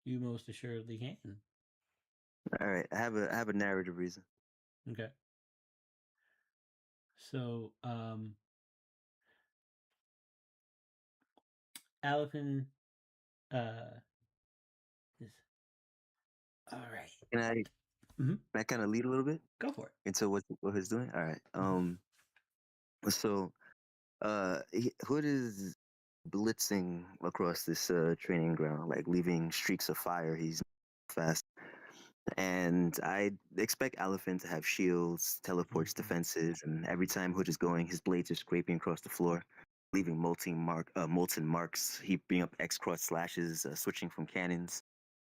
S1: You most assuredly can.
S5: All right, I have a narrative reason.
S1: Okay. So, Alihpen is all right.
S5: Can I? Can I kind of lead a little bit?
S1: Go for it.
S5: Into what he's doing. All right. So, Hood is blitzing across this training ground, like leaving streaks of fire. He's fast. And I expect Alihpen to have shields, teleports, defenses, and every time Hood is going, his blades are scraping across the floor, leaving molten marks, heaping up X-cross slashes, switching from cannons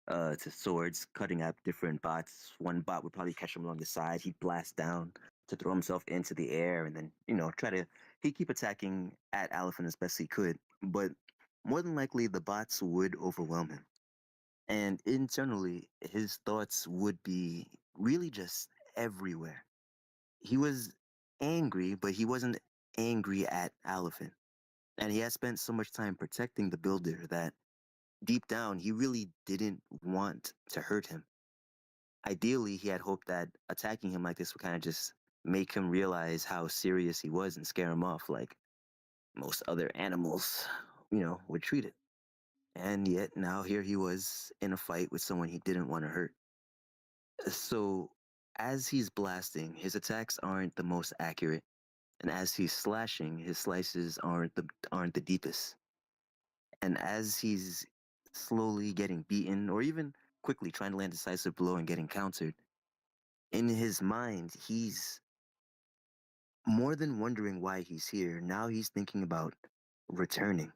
S5: to swords, cutting out different bots. One bot would probably catch him along the side. He'd blast down to throw himself into the air, and then he'd keep attacking at Alihpen as best he could. But more than likely, the bots would overwhelm him. And internally, his thoughts would be really just everywhere. He was angry, but he wasn't angry at Alihpen. And he had spent so much time protecting the builder that deep down, he really didn't want to hurt him. Ideally, he had hoped that attacking him like this would kind of just make him realize how serious he was and scare him off like most other animals, would treat it. And yet now here he was in a fight with someone he didn't want to hurt. So as he's blasting, his attacks aren't the most accurate, and as he's slashing, his slices aren't the deepest. And as he's slowly getting beaten, or even quickly trying to land a decisive blow and getting countered, in his mind, he's more than wondering why he's here. Now he's thinking about returning.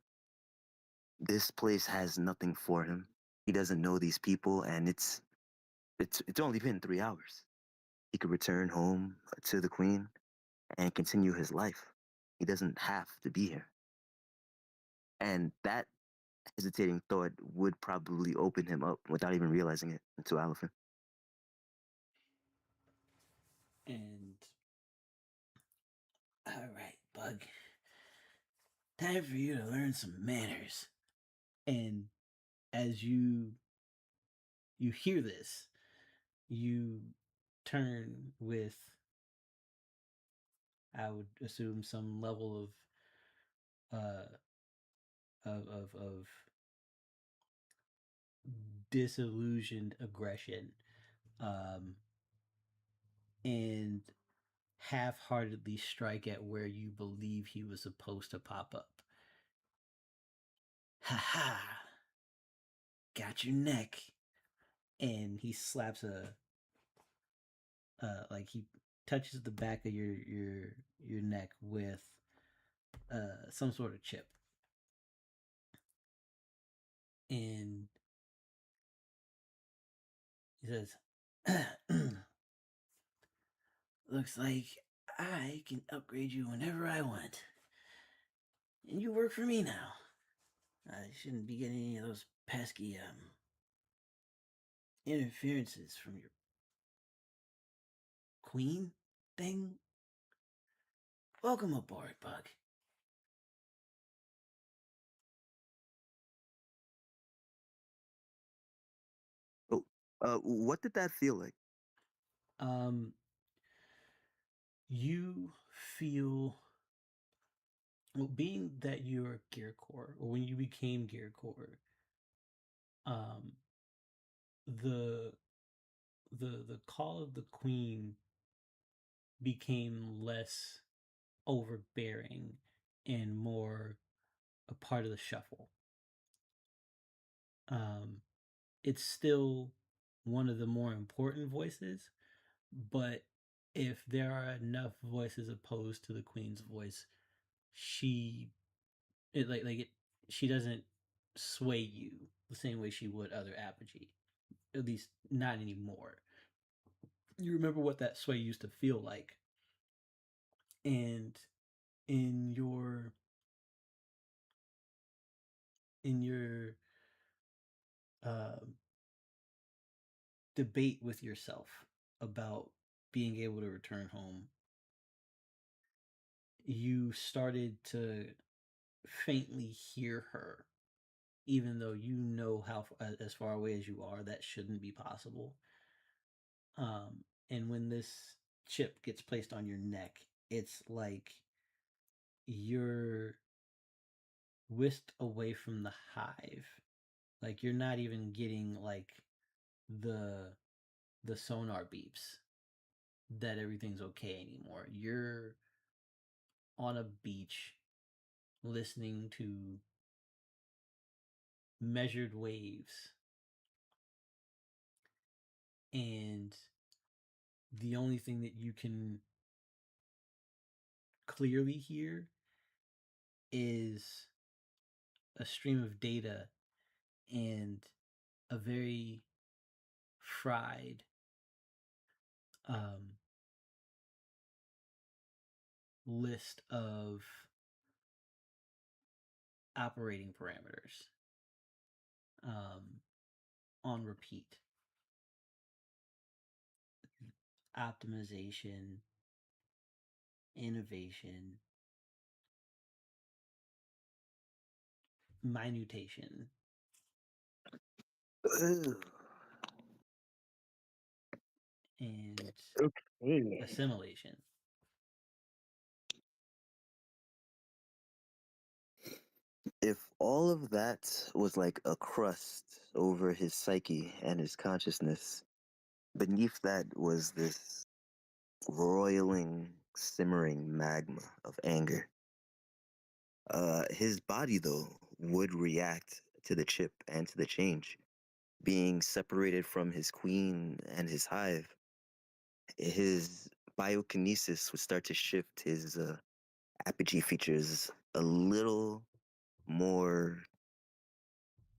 S5: This place has nothing for him. He doesn't know these people, and it's only been 3 hours. He could return home to the Queen and continue his life. He doesn't have to be here. And that hesitating thought would probably open him up without even realizing it to Alihpen.
S1: And all right, Bug. Time for you to learn some manners. And as you hear this, you turn with, I would assume, some level of disillusioned aggression, and half-heartedly strike at where you believe he was supposed to pop up. Ha ha! Got your neck. And he slaps like he touches the back of your neck with some sort of chip. And he says, looks like I can upgrade you whenever I want. And you work for me now. I shouldn't be getting any of those pesky interferences from your queen thing. Welcome aboard, Bug.
S5: Oh, what did that feel like?
S1: You feel, well, being that you're Gear Core, or when you became Gear Core, the call of the Queen became less overbearing and more a part of the shuffle. It's still one of the more important voices, but if there are enough voices opposed to the Queen's voice, she doesn't sway you the same way she would other apogee. At least not anymore. You remember what that sway used to feel like. And in your debate with yourself about being able to return home, you started to faintly hear her, even though you know how as far away as you are, that shouldn't be possible. And when this chip gets placed on your neck, it's like you're whisked away from the hive. Like you're not even getting like the sonar beeps that everything's okay anymore. You're on a beach listening to measured waves, and the only thing that you can clearly hear is a stream of data and a very fried list of operating parameters on repeat. Optimization, innovation, minutation, and
S5: Okay.
S1: assimilation.
S5: If all of that was like a crust over his psyche and his consciousness, beneath that was this roiling, simmering magma of anger. His body, though, would react to the chip and to the change. Being separated from his queen and his hive, his biokinesis would start to shift his apogee features a little more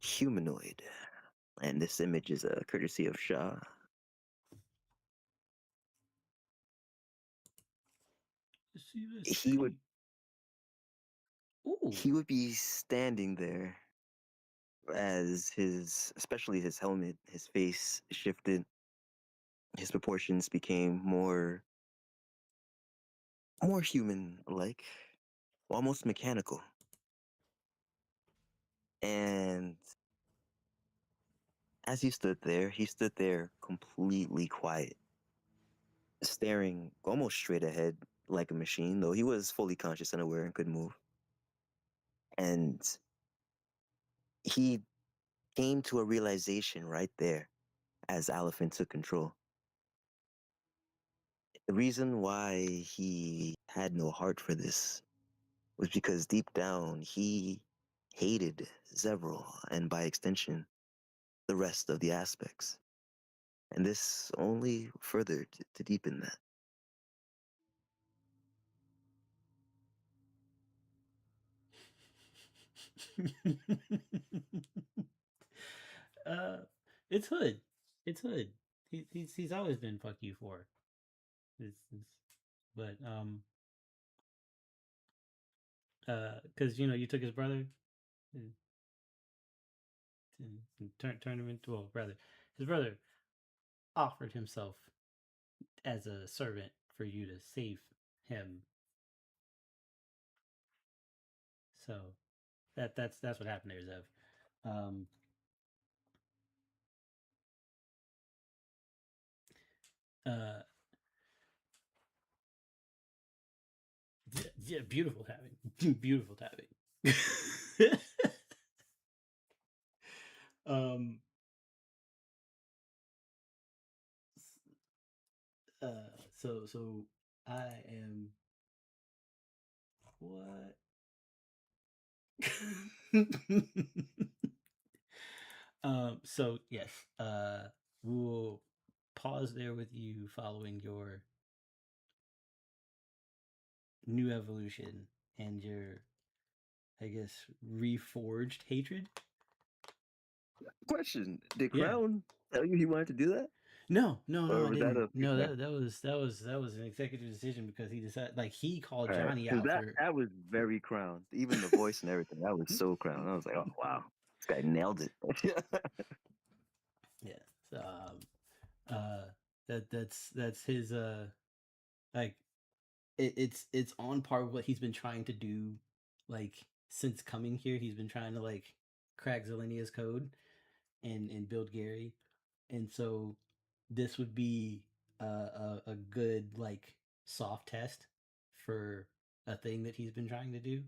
S5: humanoid. And this image is a courtesy of Shah. He would be standing there as especially his helmet, his face shifted. His proportions became more human-like, almost mechanical. And as he stood there completely quiet. staring almost straight ahead like a machine, though he was fully conscious and aware and could move. And he came to a realization right there as Alihpen took control. The reason why he had no heart for this was because deep down he hated Zevral and by extension the rest of the aspects. And this only further to deepen that.
S1: It's Hood. It's Hood. He's always been fuck you for. But because you took his brother and turned him into, well, brother. His brother offered himself as a servant for you to save him. So that's what happened there, Zev. Yeah, beautiful tapping. Beautiful tapping. So I am what? So yes, we'll pause there with you following your new evolution and your, I guess, reforged hatred.
S5: Question: did Crown tell you he wanted to do that?
S1: No, I didn't. No,
S5: that
S1: that was an executive decision because he decided, like, he called Johnny out for
S5: that was very Crown. Even the voice and everything, that was so Crown. I was like, oh wow, this guy nailed it.
S1: Yeah. So that's his like it's on par with what he's been trying to do, like, since coming here. He's been trying to, like, crack Zelenia's code and build Gary, and so this would be a good, like, soft test for a thing that he's been trying to do.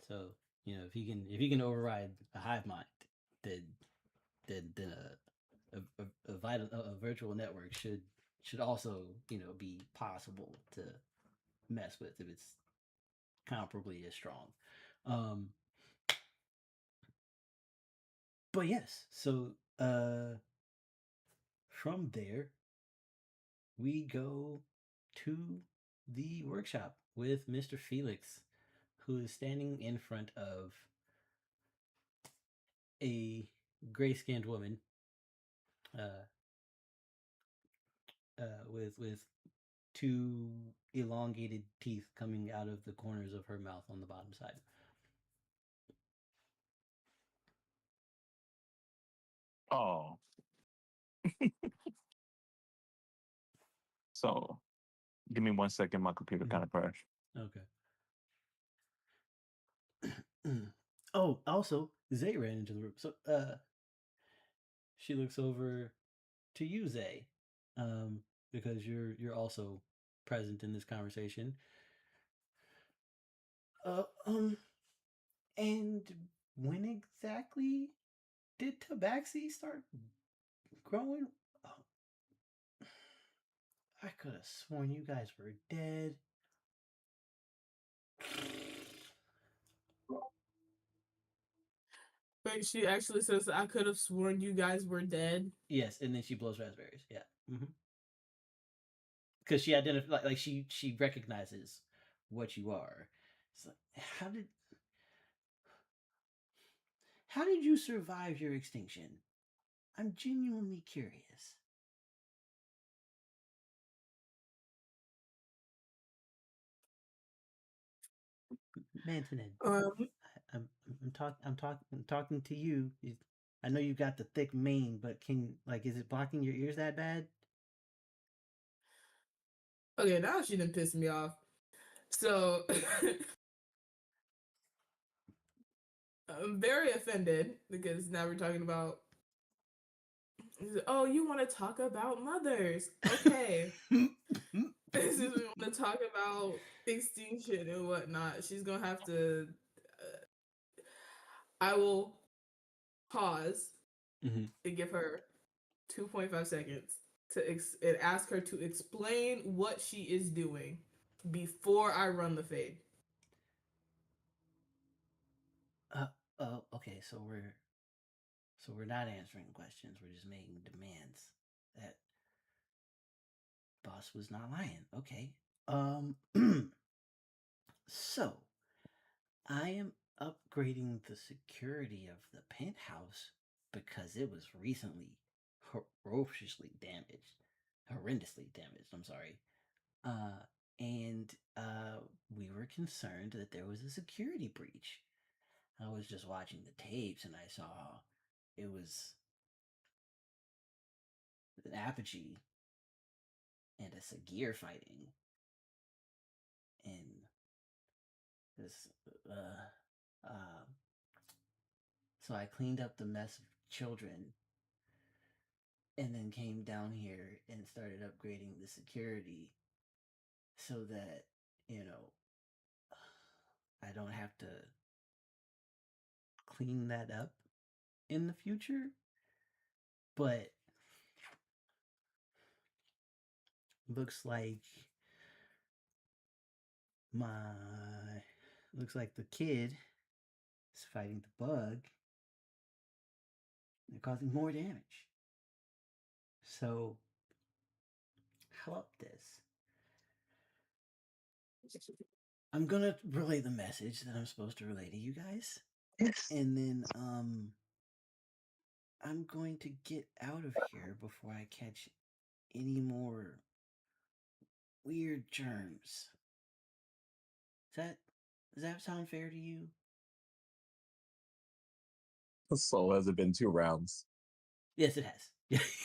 S1: So if he can override a hive mind, then a virtual network should also be possible to mess with if it's comparably as strong. But yes, so from there we go to the workshop with Mr. Felix, who is standing in front of a gray-skinned woman with two elongated teeth coming out of the corners of her mouth on the bottom side.
S7: Oh. So, give me 1 second. My computer kind of crashed.
S1: Okay. Oh, also, Zay ran into the room. So, she looks over to you, Zay, because you're also present in this conversation. And when exactly did Tabaxi start growing? Oh, I could have sworn you guys were dead.
S3: Wait, she actually says, I could have sworn you guys were dead.
S1: Yes, and then she blows raspberries. Yeah. Because she identifies, like she recognizes what you are. It's like, how did you survive your extinction? I'm genuinely curious. Mantonin, I'm talking to you. I know you got the thick mane, but is it blocking your ears that bad?
S3: Okay, now she done pissed me off. So I'm very offended because now we're talking about Oh, you want to talk about mothers? Okay. This is we want to talk about extinction and whatnot. She's gonna have to. I will pause and give her 2.5 seconds to and ask her to explain what she is doing before I run the fade.
S1: Okay, so we're not answering questions. We're just making demands. That boss was not lying. Okay. So I am upgrading the security of the penthouse because it was recently horrendously damaged. I'm sorry. And we were concerned that there was a security breach. I was just watching the tapes and I saw it was an apogee and a Sagir fighting. And this, so I cleaned up the mess of children and then came down here and started upgrading the security so that, I don't have to clean that up in the future. But looks like the kid is fighting the bug. They're causing more damage. So how about this? I'm gonna relay the message that I'm supposed to relay to you guys.
S6: Yes.
S1: And then I'm going to get out of here before I catch any more weird germs. Does that sound fair to you?
S6: So has it been 2 rounds?
S1: Yes, it has.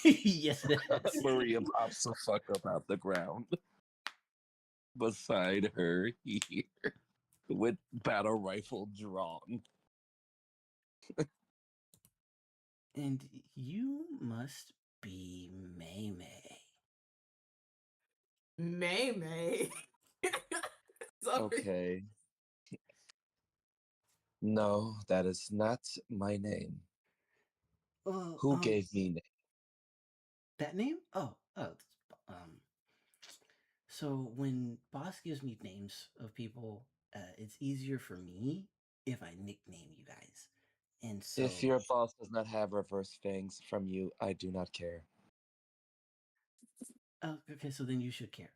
S1: Yes, it has.
S6: Maria pops the fuck up out the ground beside her here with battle rifle drawn.
S1: And you must be May May.
S3: May May.
S6: Okay. No, that is not my name. Who gave me name?
S1: That name? Oh. So when boss gives me names of people, it's easier for me if I nickname you guys. And so,
S6: If your boss does not have reverse fangs from you, I do not care.
S1: okay, so then you should care.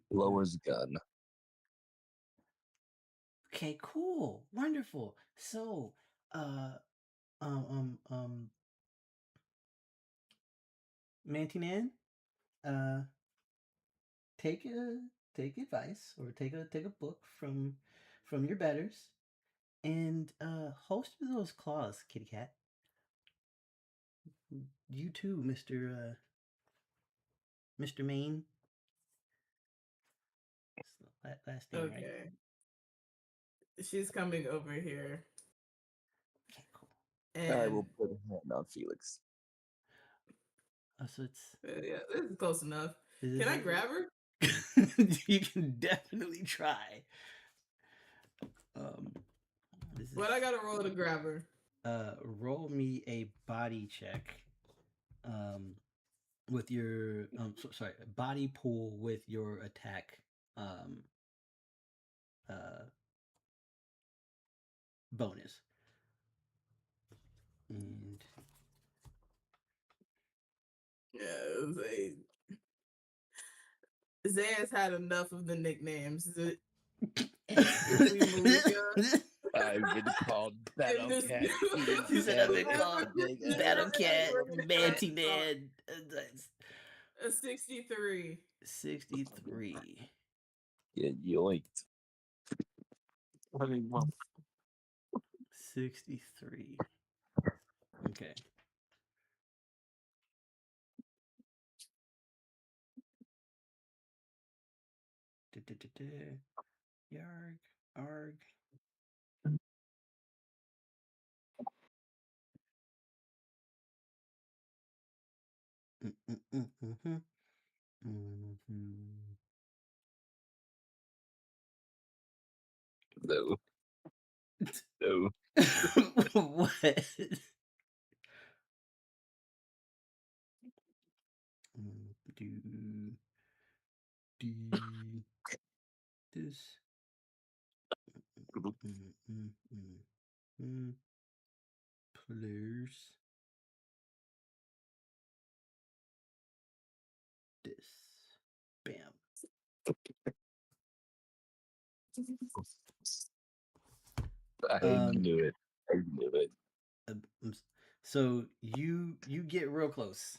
S6: Lowers gun.
S1: Okay, cool, wonderful. So, Mantinan, take advice or take a book from your betters, and holster those claws, kitty cat. You too, Mr. Maine. Last name,
S3: Okay.
S1: right?
S3: She's coming over here.
S1: Okay, cool.
S3: And
S6: I will put a hand on Felix.
S1: So it's
S3: yeah, this is close enough. Can I grab her?
S1: You can definitely try.
S3: But I gotta roll to grab her.
S1: Roll me a body check. With your body pool with your attack. Bonus. And
S3: yeah, Zayas had enough of the nicknames.
S6: I've been called Battle Cat.
S1: You said I've been called Battle Cat, Mantinan.
S3: A 63.
S1: 63.
S6: Get yoinked.
S1: 63. Okay. Yarg, arg.
S6: No. No.
S1: What? Do this. Players. This. Bam.
S6: I knew it. I knew it.
S1: So you get real close,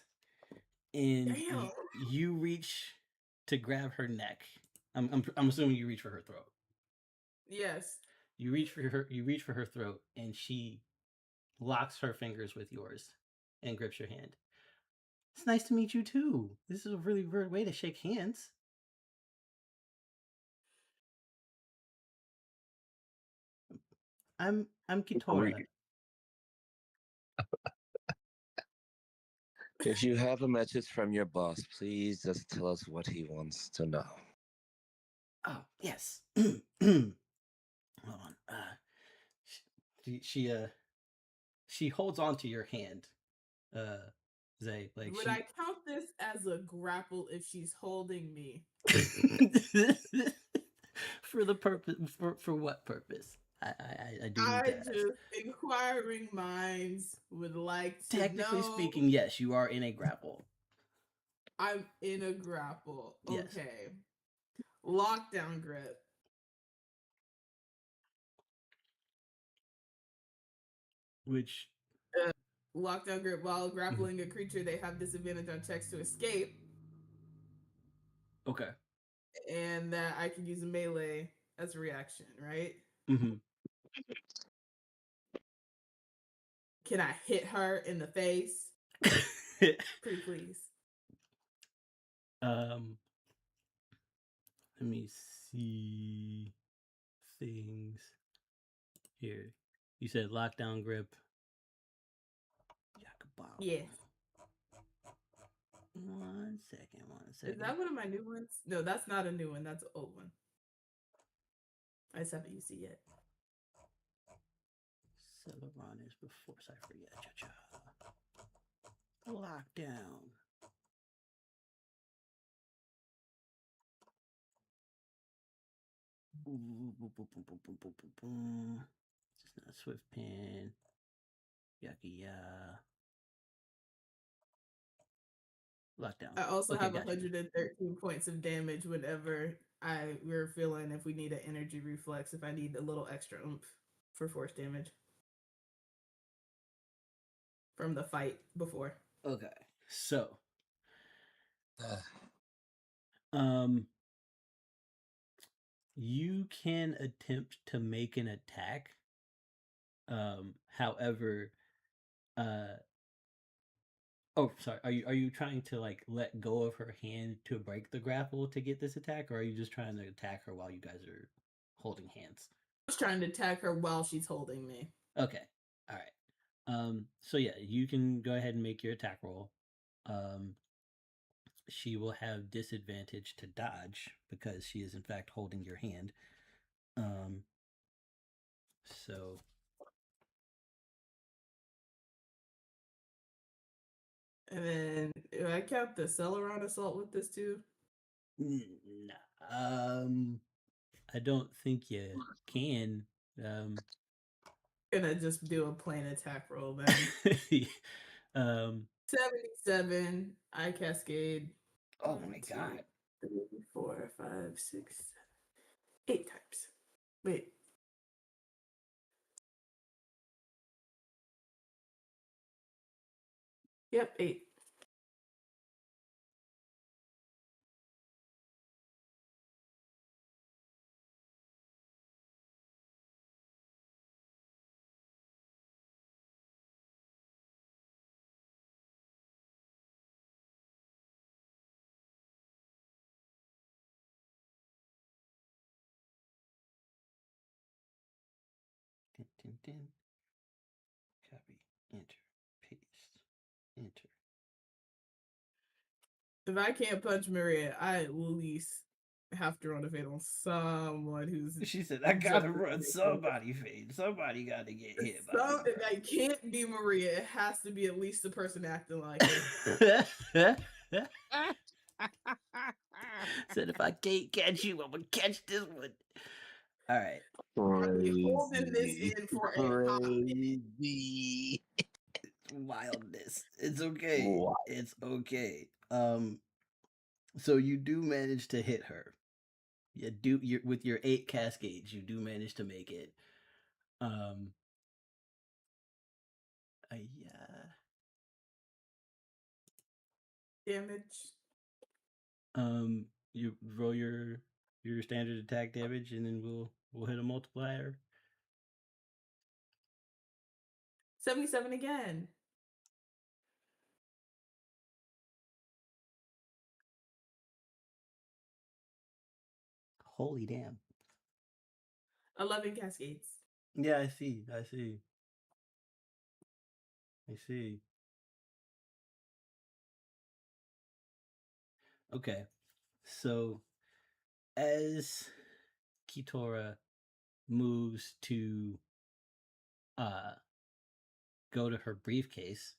S1: and you reach to grab her neck. I'm assuming you reach for her throat.
S3: Yes.
S1: You reach for her. You reach for her throat, and she locks her fingers with yours and grips your hand. It's nice to meet you too. This is a really weird way to shake hands. I'm Kitora.
S6: If you have a message from your boss, please just tell us what he wants to know.
S1: Oh, yes. Hold on. She holds on to your hand. Zay, like
S3: would I count this as a grapple if she's holding me?
S1: For the purpose, for what purpose? I do need to ask.
S3: Just inquiring minds would like to
S1: Technically
S3: know.
S1: speaking, yes, you are in a grapple.
S3: I'm in a grapple.
S1: Yes.
S3: Okay. Lockdown grip.
S1: Which
S3: lockdown grip while grappling a creature, they have disadvantage on checks to escape.
S1: Okay.
S3: And that I can use a melee as a reaction, right?
S1: Mm-hmm.
S3: Can I hit her in the face? Pretty please.
S1: Let me see things here. You said lockdown grip.
S3: Yeah.
S1: One second.
S3: Is that one of my new ones? No, that's not a new one. That's an old one. I just haven't used it yet.
S1: Celeron is before Cypher. Yeah, cha-cha. Lockdown. It's not Swift Pen. Yucky. Lockdown.
S3: I also
S1: okay,
S3: have 113 points of damage whenever we're feeling if we need an energy reflex, if I need a little extra oomph for force damage from the fight before.
S1: Okay, so you can attempt to make an attack. However, oh, sorry. Are you trying to like let go of her hand to break the grapple to get this attack, or are you just trying to attack her while you guys are holding hands?
S3: I was trying to attack her while she's holding me.
S1: Okay. All right. So yeah, you can go ahead and make your attack roll. She will have disadvantage to dodge because she is in fact holding your hand. So
S3: and then do I count the Celeron assault with this too?
S1: I don't think you can.
S3: Gonna just do a plain attack roll then. 77. I cascade.
S1: Oh my god.
S3: 3, 4, 5, 6, 7, 8 times. Wait. Yep, 8.
S1: Copy, enter, paste, enter.
S3: If I can't punch Maria, I at least have to run a fade on someone who's.
S1: She said, "I gotta run somebody fade. Somebody gotta get hit."
S3: So if I can't be Maria, it has to be at least the person acting like her.
S1: Said, "If I can't catch you, I'm gonna catch this one." All right.
S3: Holding this in for
S5: Crazy.
S1: Wildness. It's okay.
S5: Wow.
S1: It's okay. So you do manage to hit her. You with your 8 cascades, you do manage to make it. Yeah.
S3: Damage.
S1: You roll your standard attack damage, and then we'll hit a multiplier.
S3: 77 again.
S1: Holy damn.
S3: 11 cascades.
S1: Yeah, I see. Okay. So as Kitora moves to go to her briefcase,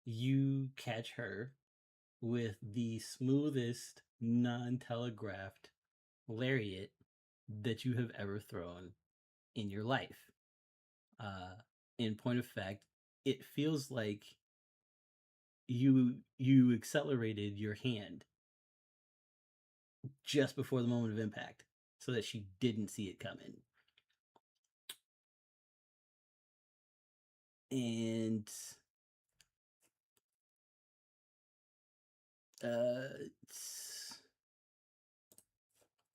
S1: you catch her with the smoothest non-telegraphed lariat that you have ever thrown in your life. In point of fact, it feels like you accelerated your hand just before the moment of impact so that she didn't see it coming. And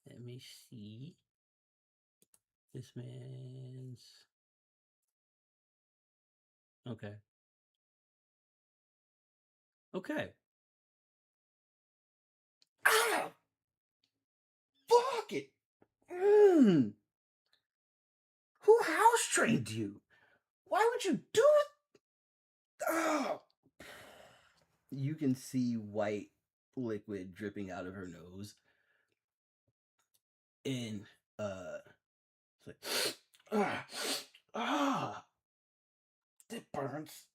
S1: let me see. This man's okay. Ah! Fuck it. Who house trained you? Why would you do it? Oh. You can see white liquid dripping out of her nose. And it's like, it burns.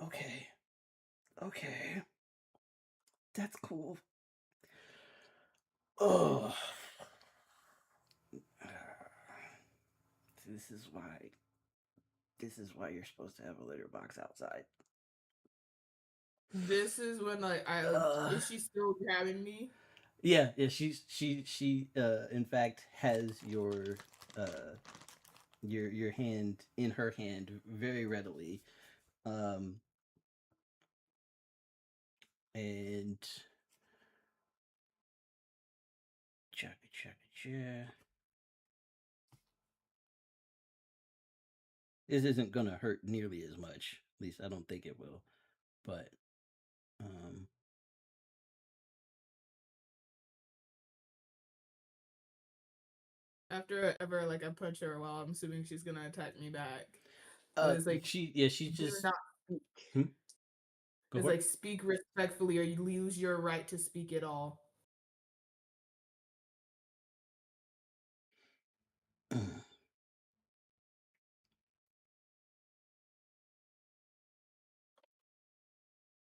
S1: Okay. That's cool. Oh. This is why you're supposed to have a litter box outside.
S3: This is when is she still grabbing me?
S1: Yeah, she in fact has your hand in her hand very readily. And check. This isn't gonna hurt nearly as much. At least I don't think it will. But
S3: after ever I punch her, well, I'm assuming she's gonna attack me back.
S1: It's like she just
S3: not speak. It's like speak respectfully, or you lose your right to speak at all.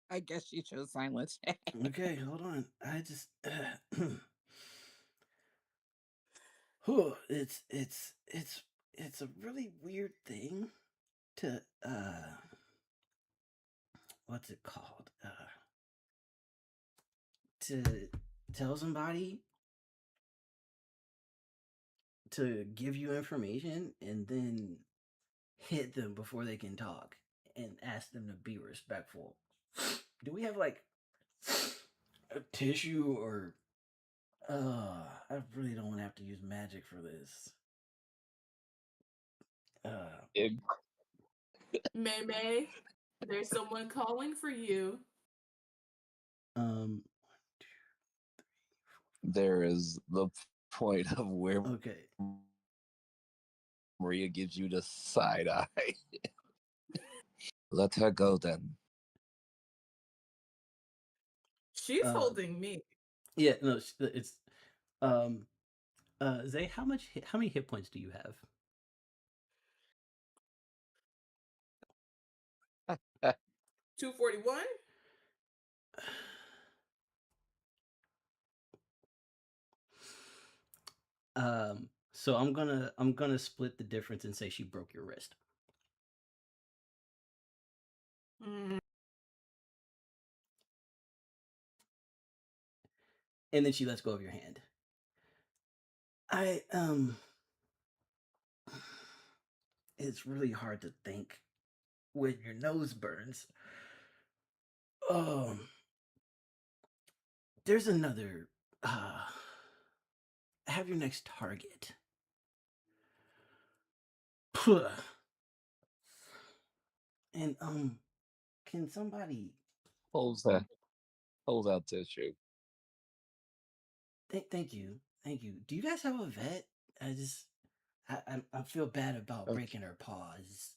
S2: I guess you chose silence.
S1: Okay, hold on. I just it's a really weird thing to what's it called? To tell somebody to give you information and then hit them before they can talk and ask them to be respectful. Do we have like a tissue or I really don't want to have to use magic for this.
S3: May, there's someone calling for you.
S6: There is the point of where
S1: okay.
S6: Maria gives you the side eye. Let her go then.
S3: She's holding me.
S1: Yeah, no, it's Zay, how many hit points do you have?
S3: 241.
S1: So I'm gonna split the difference and say she broke your wrist.
S3: Mm.
S1: And then she lets go of your hand. It's really hard to think when your nose burns. There's another. Have your next target. And can somebody
S6: Pulls out tissue.
S1: Thank you. Do you guys have a vet? I feel bad about breaking her paws.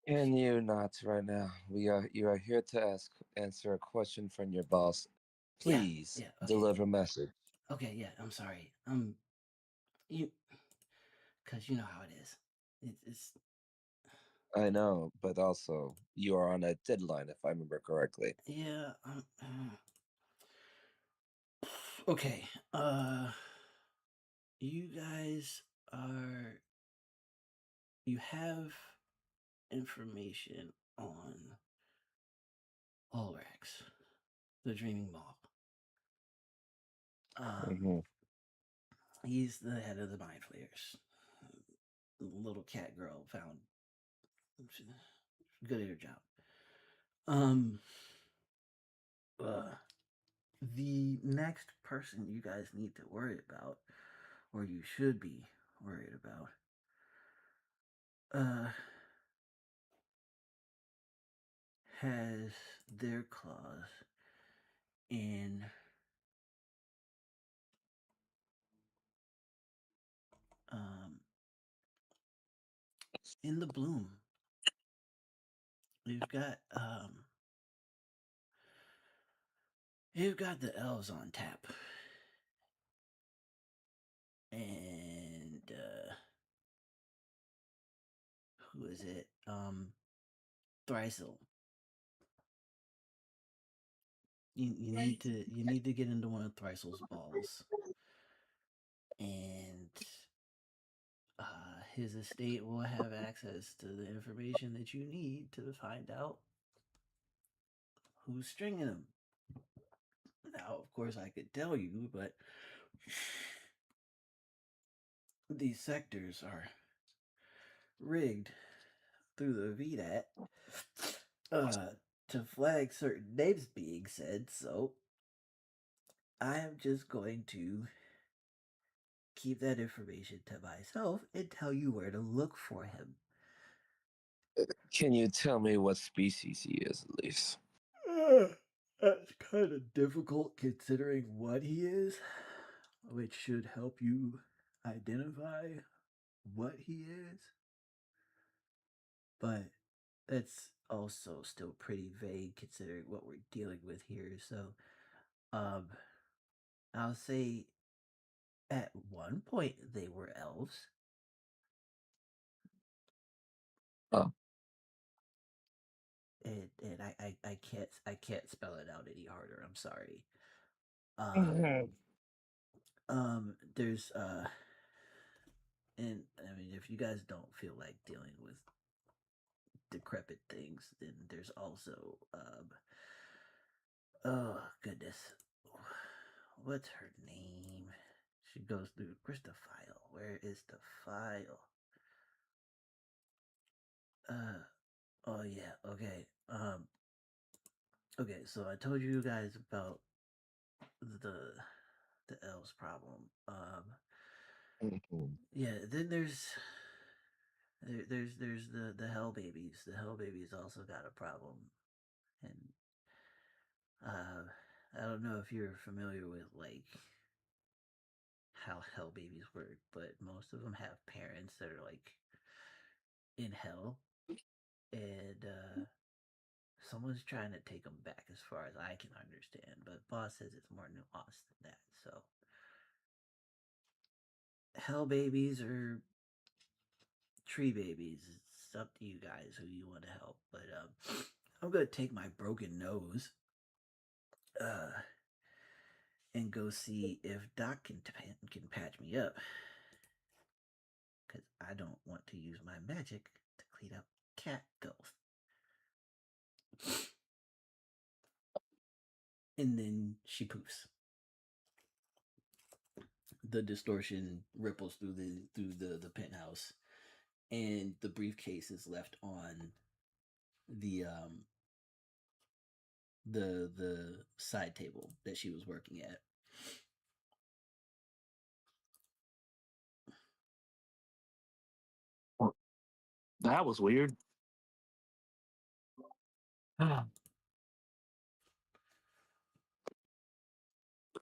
S6: Can you not right now? You are here to answer a question from your boss. Please
S1: okay.
S6: deliver message.
S1: Okay, yeah, I'm sorry. Cause you know how it is. It's.
S6: I know, but also you are on a deadline, if I remember correctly.
S1: Yeah. Okay. You guys are. You have information on Ulrax, the Dreaming Ball. He's the head of the Mind Flayers. The little cat girl found good at her job. The next person you guys need to worry about, or you should be worried about, has their claws in the bloom. You've got the elves on tap. And who is it? Thrysil. You need to get into one of Thrysil's balls. And his estate will have access to the information that you need to find out who's stringing him. Now, of course, I could tell you, but these sectors are rigged through the VDAT to flag certain names being said, so I am just going to keep that information to myself and tell you where to look for him.
S6: Can you tell me what species he is, at least?
S1: That's kind of difficult considering what he is, which should help you identify what he is. But that's also still pretty vague considering what we're dealing with here. So, I'll say at one point they were elves.
S6: Oh.
S1: And I can't spell it out any harder. I'm sorry. There's and I mean, if you guys don't feel like dealing with decrepit things, then there's also oh goodness, what's her name? She goes through. Where's the file? Where is the file? Oh yeah, okay. Okay, so I told you guys about the elves problem. Yeah, then there's the hell babies. The hell babies also got a problem. And I don't know if you're familiar with like how hell babies work, but most of them have parents that are like in hell. And Someone's trying to take them back as far as I can understand, but boss says it's more nuanced than that. So, hell babies or tree babies, it's up to you guys who you want to help. But I'm gonna take my broken nose and go see if Doc can patch me up, because I don't want to use my magic to clean up cat ghost. And then she poofs. The distortion ripples through the penthouse, and the briefcase is left on the side table that she was working at.
S7: That was weird.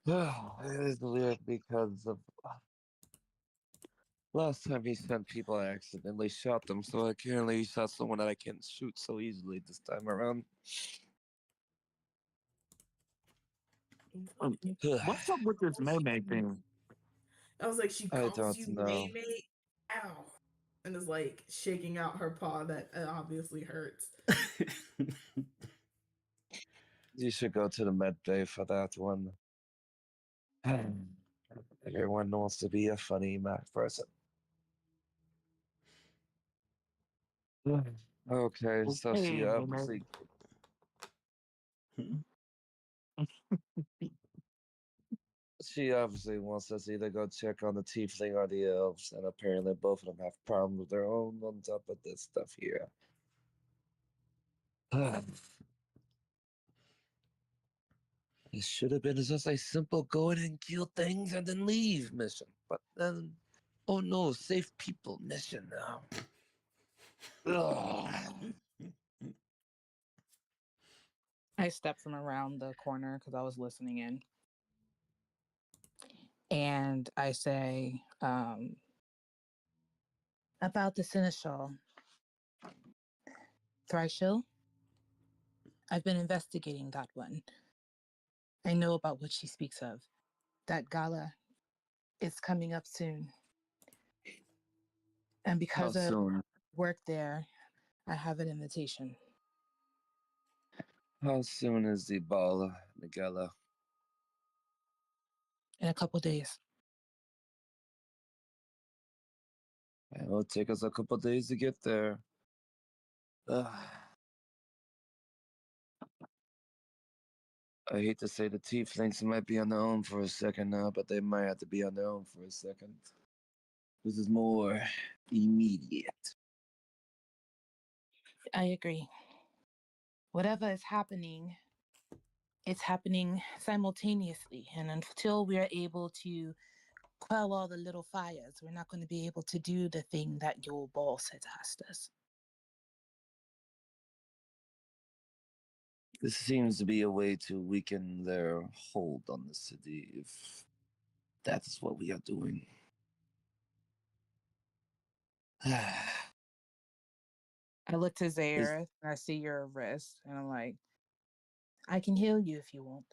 S6: It is weird because of last time he sent people, I accidentally shot them, so apparently he shot someone that I can't shoot so easily this time around.
S7: What's up with this May thing?
S3: I was like, she
S6: I
S3: calls you
S6: don't know.
S3: May. Ow. And is like shaking out her paw that obviously hurts.
S6: You should go to the med bay for that one. Everyone wants to be a funny math person. Okay, so she obviously. She obviously wants us either go check on the tiefling or the elves, and apparently both of them have problems with their own on top of this stuff here. It should have been just a simple go in and kill things and then leave mission. But then, oh no, save people mission now.
S2: I stepped from around the corner because I was listening in. And I say, about the Seneschal. Thryshil? I've been investigating that one. I know about what she speaks of. That gala is coming up soon. And because of work there, I have an invitation.
S6: How soon is the ball, the gala?
S2: In a couple days.
S6: It'll take us a couple days to get there. I hate to say the tieflings might be on their own for a second now, but they might have to be on their own for a second. This is more immediate.
S2: I agree. Whatever is happening, it's happening simultaneously. And until we are able to quell all the little fires, we're not going to be able to do the thing that your boss has asked us.
S6: This seems to be a way to weaken their hold on the city, if that's what we are doing.
S2: I look to Zayorith and I see your wrist, and I'm like, I can heal you if you want.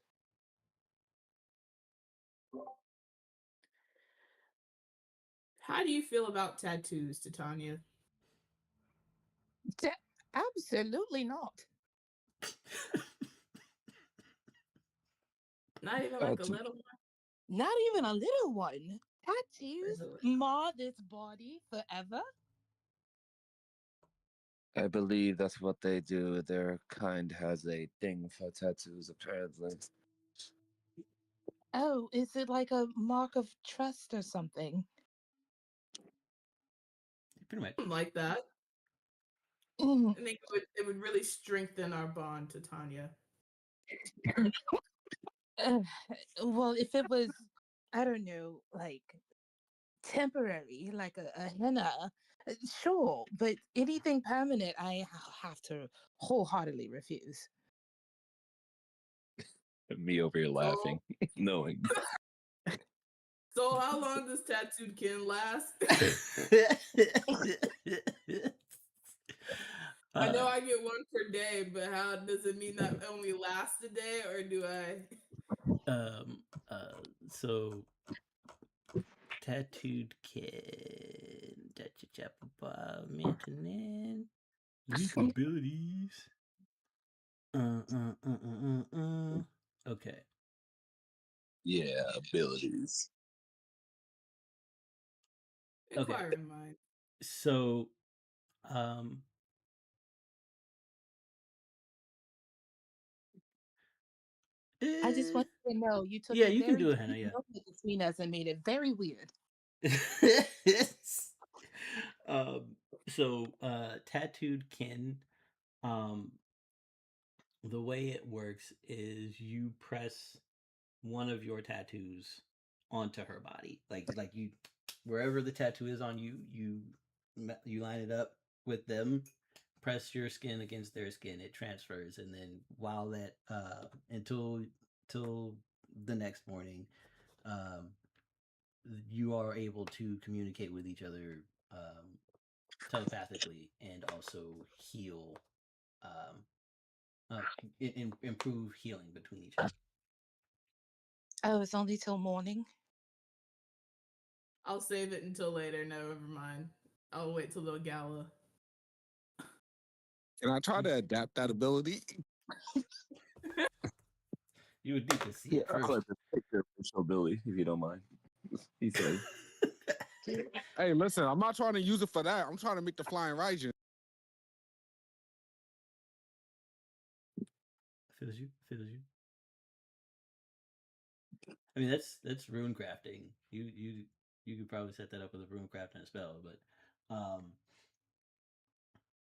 S3: How do you feel about tattoos, Titania?
S2: Absolutely not.
S3: Not even like a little one?
S2: Not even a little one. Tattoos mar this body forever.
S6: I believe that's what they do. Their kind has a thing for tattoos, apparently.
S2: Oh, is it like a mark of trust or something?
S1: Pretty much.
S3: Like that. I think it would really strengthen our bond, Titania.
S2: Well, if it was, I don't know, like temporary, like a henna, sure. But anything permanent, I have to wholeheartedly refuse.
S6: Me over here laughing, knowing.
S3: So how long does tattooed kin last? I know I get one per day, but how does it mean that only lasts a day, or do I?
S1: So tattooed kid, maintenance, unique abilities. Okay.
S6: Yeah, abilities.
S3: Inquiring mind.
S1: So,
S2: I just want to know you took
S1: yeah,
S2: a
S1: you can
S2: very
S1: do it, Hannah. Yeah.
S2: between us and made it very weird.
S1: So tattooed kin, the way it works is you press one of your tattoos onto her body, like you, wherever the tattoo is on you, you line it up with them, press your skin against their skin, it transfers, and then while that until the next morning, you are able to communicate with each other telepathically and also heal, improve healing between each other.
S2: Oh, it's only till morning.
S3: I'll save it until later. No, never mind. I'll wait till the gala.
S4: Can I try to adapt that ability?
S1: You would need to see it first.
S6: I'd like to take your official ability, if you don't mind. He said.
S4: Hey, listen, I'm not trying to use it for that. I'm trying to make the flying Raijin.
S1: Feels you. I mean, that's rune crafting. You could probably set that up with a rune craft and a spell, but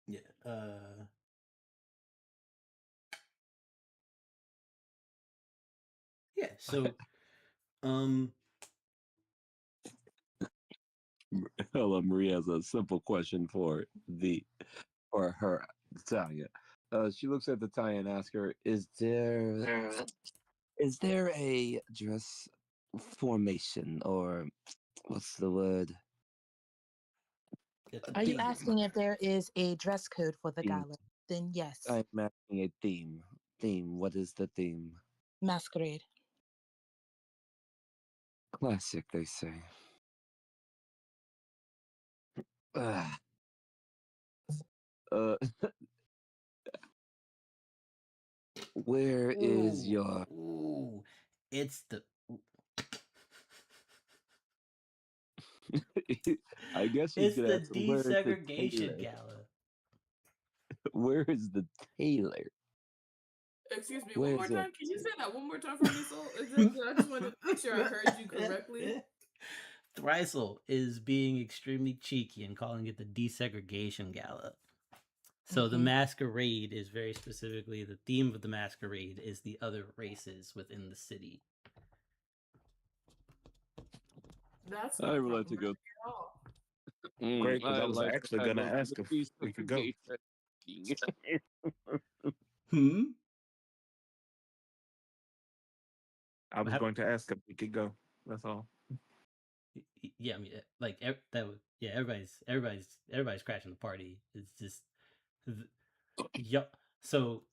S1: yeah. Yeah. So
S6: Hello, Maria has a simple question for her Titania. She looks at Titania and asks her, "Is there a dress formation, or what's the word?
S2: Are you asking if there is a dress code for the gala? Then yes.
S6: I'm asking a theme. What is the theme?
S2: Masquerade.
S6: Classic, they say. Where is your?
S1: Ooh, it's the.
S6: I guess
S1: it's the desegregation
S6: the
S1: gala.
S6: Where is the tailor?
S3: Excuse me, one more time. Can you say that one more time for me, Soul? I just wanted to make sure I heard you correctly.
S1: Thrizel is being extremely cheeky and calling it the desegregation gala. So the masquerade is very specifically, the theme of the masquerade is the other races within the city.
S3: That's
S6: I would like to go.
S7: Great, because I was actually going to ask if we could go. I was going to ask if we could go. That's all.
S1: Yeah, I mean, like that. Yeah, everybody's crashing the party. It's just, yup. So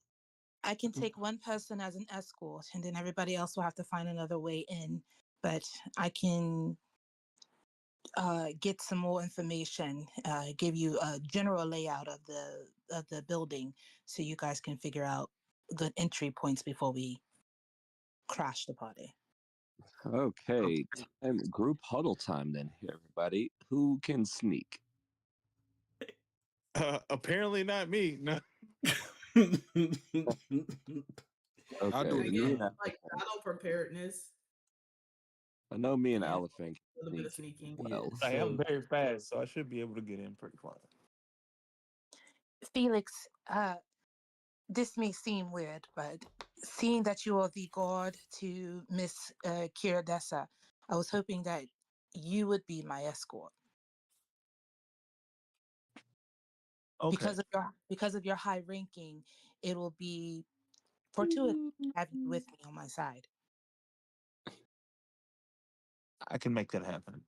S2: I can take one person as an escort, and then everybody else will have to find another way in. But I can get some more information, give you a general layout of the building, so you guys can figure out good entry points before we crash the party.
S6: Okay, group huddle time then, everybody. Who can sneak?
S7: Apparently not me. No.
S4: I'll do it
S3: again, like battle preparedness.
S6: I know me and Alihpen.
S3: A little bit of sneaking.
S6: Well,
S7: I am very fast, so I should be able to get in pretty fast.
S2: Felix, this may seem weird, but seeing that you are the guard to Miss Kiradessa, I was hoping that you would be my escort.
S7: Okay.
S2: Because of your high ranking, it will be fortuitous to have you with me on my side.
S7: I can make that happen.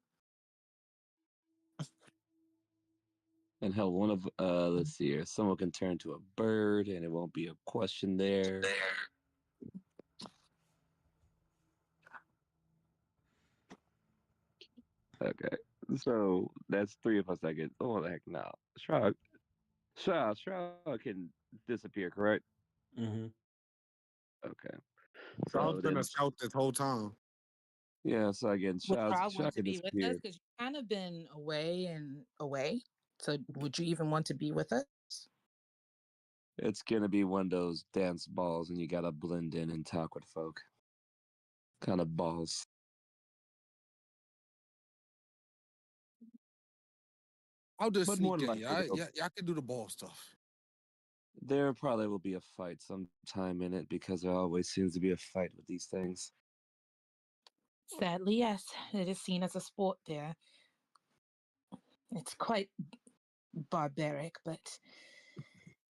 S6: And hell, one of let's see here, someone can turn to a bird, and it won't be a question there. Okay, so that's three of us that get. Oh the heck, no, Shroud can disappear, correct?
S1: Mm-hmm.
S6: Okay,
S4: Shroud's
S6: so
S4: been
S6: then
S4: a scout this whole time.
S6: yeah, so again,
S2: Would Shroud
S6: Shroud
S2: want to
S6: can
S2: be with us?
S6: disappear.
S2: Because you've kind of been away and away. So would you even want to be with us?
S6: It's gonna be one of those dance balls, and you gotta blend in and talk with folk. Kind of balls.
S4: I'll just
S6: But more
S4: sneak
S6: than
S4: in.
S6: likely,
S4: Y'all can do the ball stuff.
S6: there probably will be a fight sometime in it because there always seems to be a fight with these things.
S2: Sadly, yes. It is seen as a sport there. It's quite barbaric, but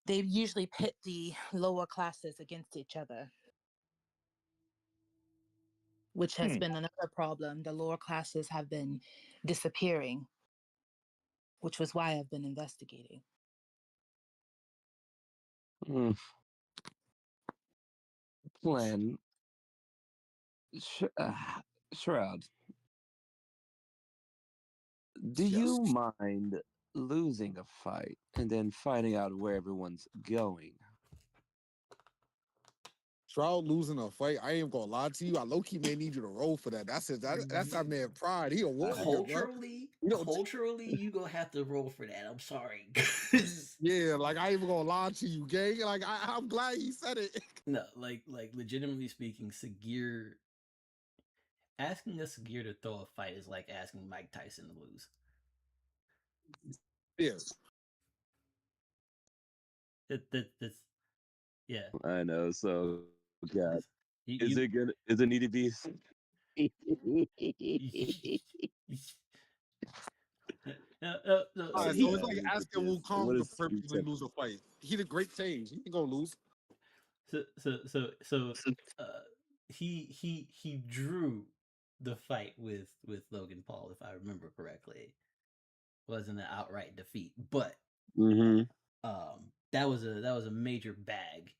S2: they usually pit the lower classes against each other, which has been another problem. The lower classes have been disappearing, which was why I've been investigating.
S6: Plan. Shroud, do
S4: Yes.
S6: you mind losing a fight and then finding out where everyone's going?
S4: Shroud losing a fight. I ain't gonna lie to you. I low key may need you to roll for that. That's that man pride. He a warrior, bro.
S1: Culturally, you gonna have to roll for that. I'm sorry.
S4: Yeah, like I ain't even gonna lie to you, gang. Like I'm glad he said it.
S1: No, like legitimately speaking, Sagir asking a Sagir to throw a fight is like asking Mike Tyson to lose.
S4: Yeah.
S1: That's yeah.
S6: I know. So, God,
S1: Is
S6: it good? Is it need to be?
S1: No,
S4: All right, so it's like asking Wukong to
S6: What
S4: purposely lose a fight. He the great sage. He ain't gonna lose.
S1: So he drew the fight with Logan Paul, if I remember correctly. Wasn't an outright defeat, but that was a major bag.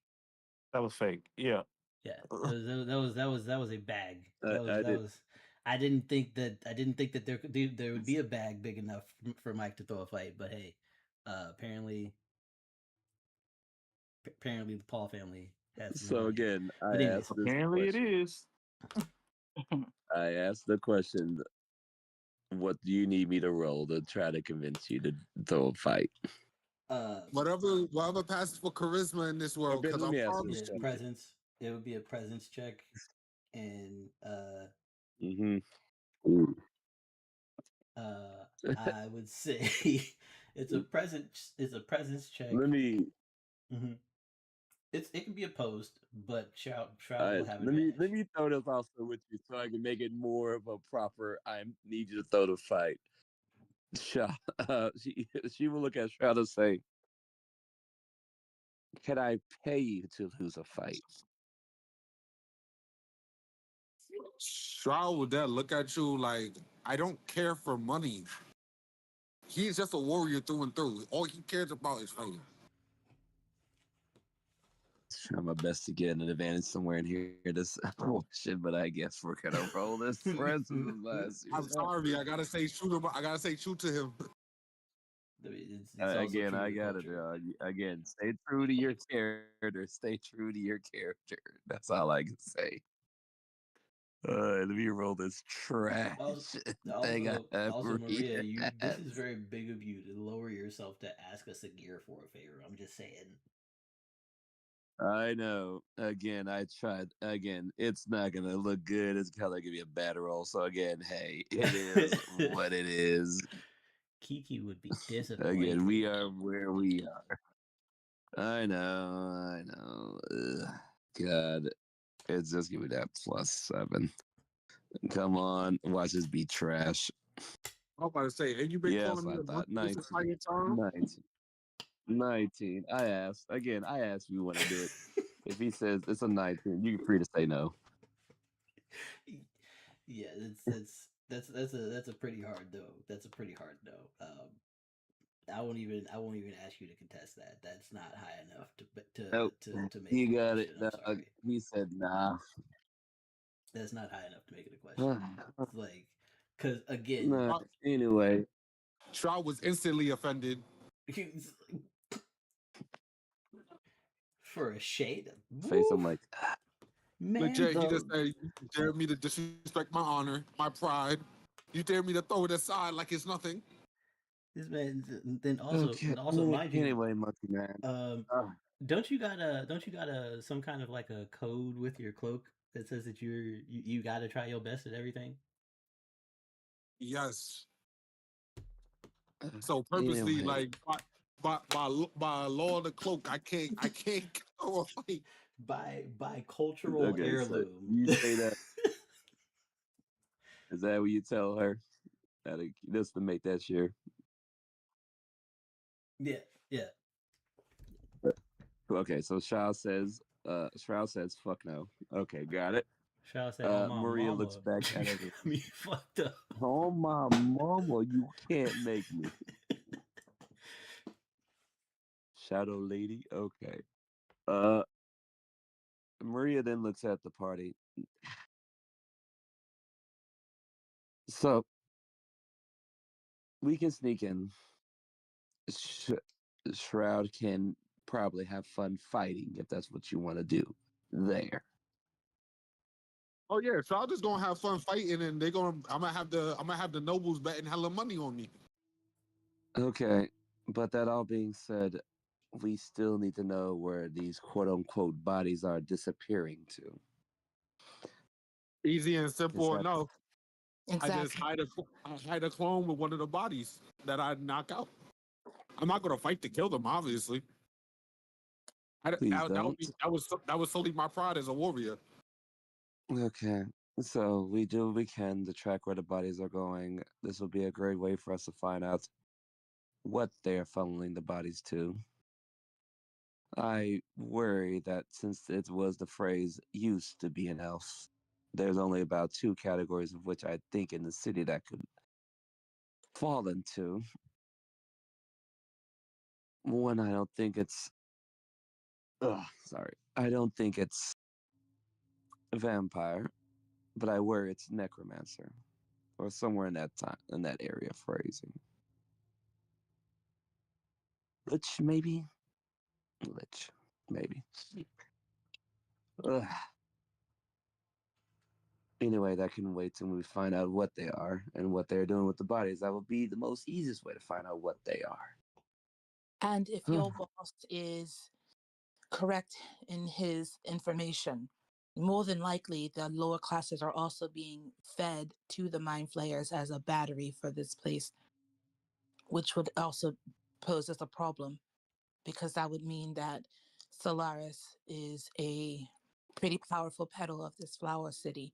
S7: That was fake. Yeah.
S1: Yeah, that was a bag. That was. I didn't think that there would be a bag big enough for Mike to throw a fight, but hey, apparently the Paul family has.
S6: So again,
S7: Apparently it is.
S6: I asked the question. What do you need me to roll to try to convince you to throw a fight?
S4: Whatever passes for charisma in this world. Because
S6: let me ask
S4: this
S1: presence. It would be a presence check, and I would say it's a presence check.
S6: Let me.
S1: It can be opposed, but Shroud will have advantage.
S6: Let me throw this also with you so I can make it more of a proper. I need you to throw the fight. She will look at Shroud and say, "Can I pay you to lose a fight?"
S4: Shroud would then look at you like, I don't care for money. He's just a warrior through and through. All he cares about is fighting.
S6: Try my best to get an advantage somewhere in here. This bullshit, but I guess we're gonna roll this presence.
S4: I'm sorry, I gotta say true to him.
S1: It's
S6: again, I got it. Again, stay true to your character. Stay true to your character. That's all I can say. Let me roll this trash thing.
S1: Also, Maria, this is very big of you to lower yourself to ask us a gear for a favor. I'm just saying.
S6: I know. Again, I tried. Again, it's not gonna look good. It's gonna give me a bad roll. So again, hey, it is what it is.
S1: Kiki would be disappointed.
S6: Again, we are where we are. I know. Ugh, God, it's just give me that +7. Come on, watch this be trash.
S4: I'm about to say, and you been calling me
S6: I thought 19. 19. I asked again. I asked if you want to do it. If he says it's a 19, you're free to say no.
S1: Yeah, that's a pretty hard no. That's a pretty hard no. I won't even ask you to contest that. That's not high enough
S6: Nope.
S1: to make
S6: You
S1: it a
S6: got
S1: question.
S6: it, dog.
S1: I'm sorry.
S6: He said nah.
S1: That's not high enough to make it a question. It's like, because again,
S6: Nah, anyway,
S4: Shroud was instantly offended.
S1: For a shade,
S6: face. I'm like,
S1: man.
S4: Legit, he just said, "You dare me to disrespect my honor, my pride. You dare me to throw it aside like it's nothing."
S1: This man. Then also,
S6: okay.
S1: mind you,
S6: anyway, monkey man.
S1: don't you got a some kind of like a code with your cloak that says that you got to try your best at everything?
S4: Yes. So purposely,
S6: anyway.
S4: like by law of the cloak, I can't go a fight.
S1: By cultural
S6: Okay,
S1: heirloom.
S6: So you say that. Is that what you tell her? Just to make that sure.
S1: Yeah.
S6: Okay, so Shroud says, fuck no. Okay, got it.
S1: Shall I say, oh my
S6: Maria
S1: mama,
S6: looks back at
S1: you
S6: her.
S1: got me fucked up.
S6: Oh my mama, you can't make me. Shadow lady, okay. Maria then looks at the party. So we can sneak in. Shroud can probably have fun fighting if that's what you want to do there.
S4: Oh yeah, Shroud is gonna have fun fighting, and I'm gonna have the nobles betting hella money on me.
S6: Okay, but that all being said, we still need to know where these quote unquote bodies are disappearing to.
S4: Easy and simple enough.
S2: Exactly.
S4: I just hide a clone with one of the bodies that I knock out. I'm not gonna fight to kill them, obviously.
S6: Please don't.
S4: That was solely my pride as a warrior.
S6: Okay, so we do what we can to track where the bodies are going. This will be a great way for us to find out what they are funneling the bodies to. I worry that since it was the phrase used to be an elf, there's only about 2 categories of which I think in the city that could fall into. One, I don't think it's. Sorry. I don't think it's vampire, but I worry it's necromancer or somewhere in that area phrasing. Lich, maybe? Lich, maybe. Ugh. Anyway, that can wait till we find out what they are and what they're doing with the bodies. That will be the most easiest way to find out what they are.
S2: And if your boss is correct in his information, more than likely the lower classes are also being fed to the mind flayers as a battery for this place, which would also pose as a problem because that would mean that Solaris is a pretty powerful petal of this flower city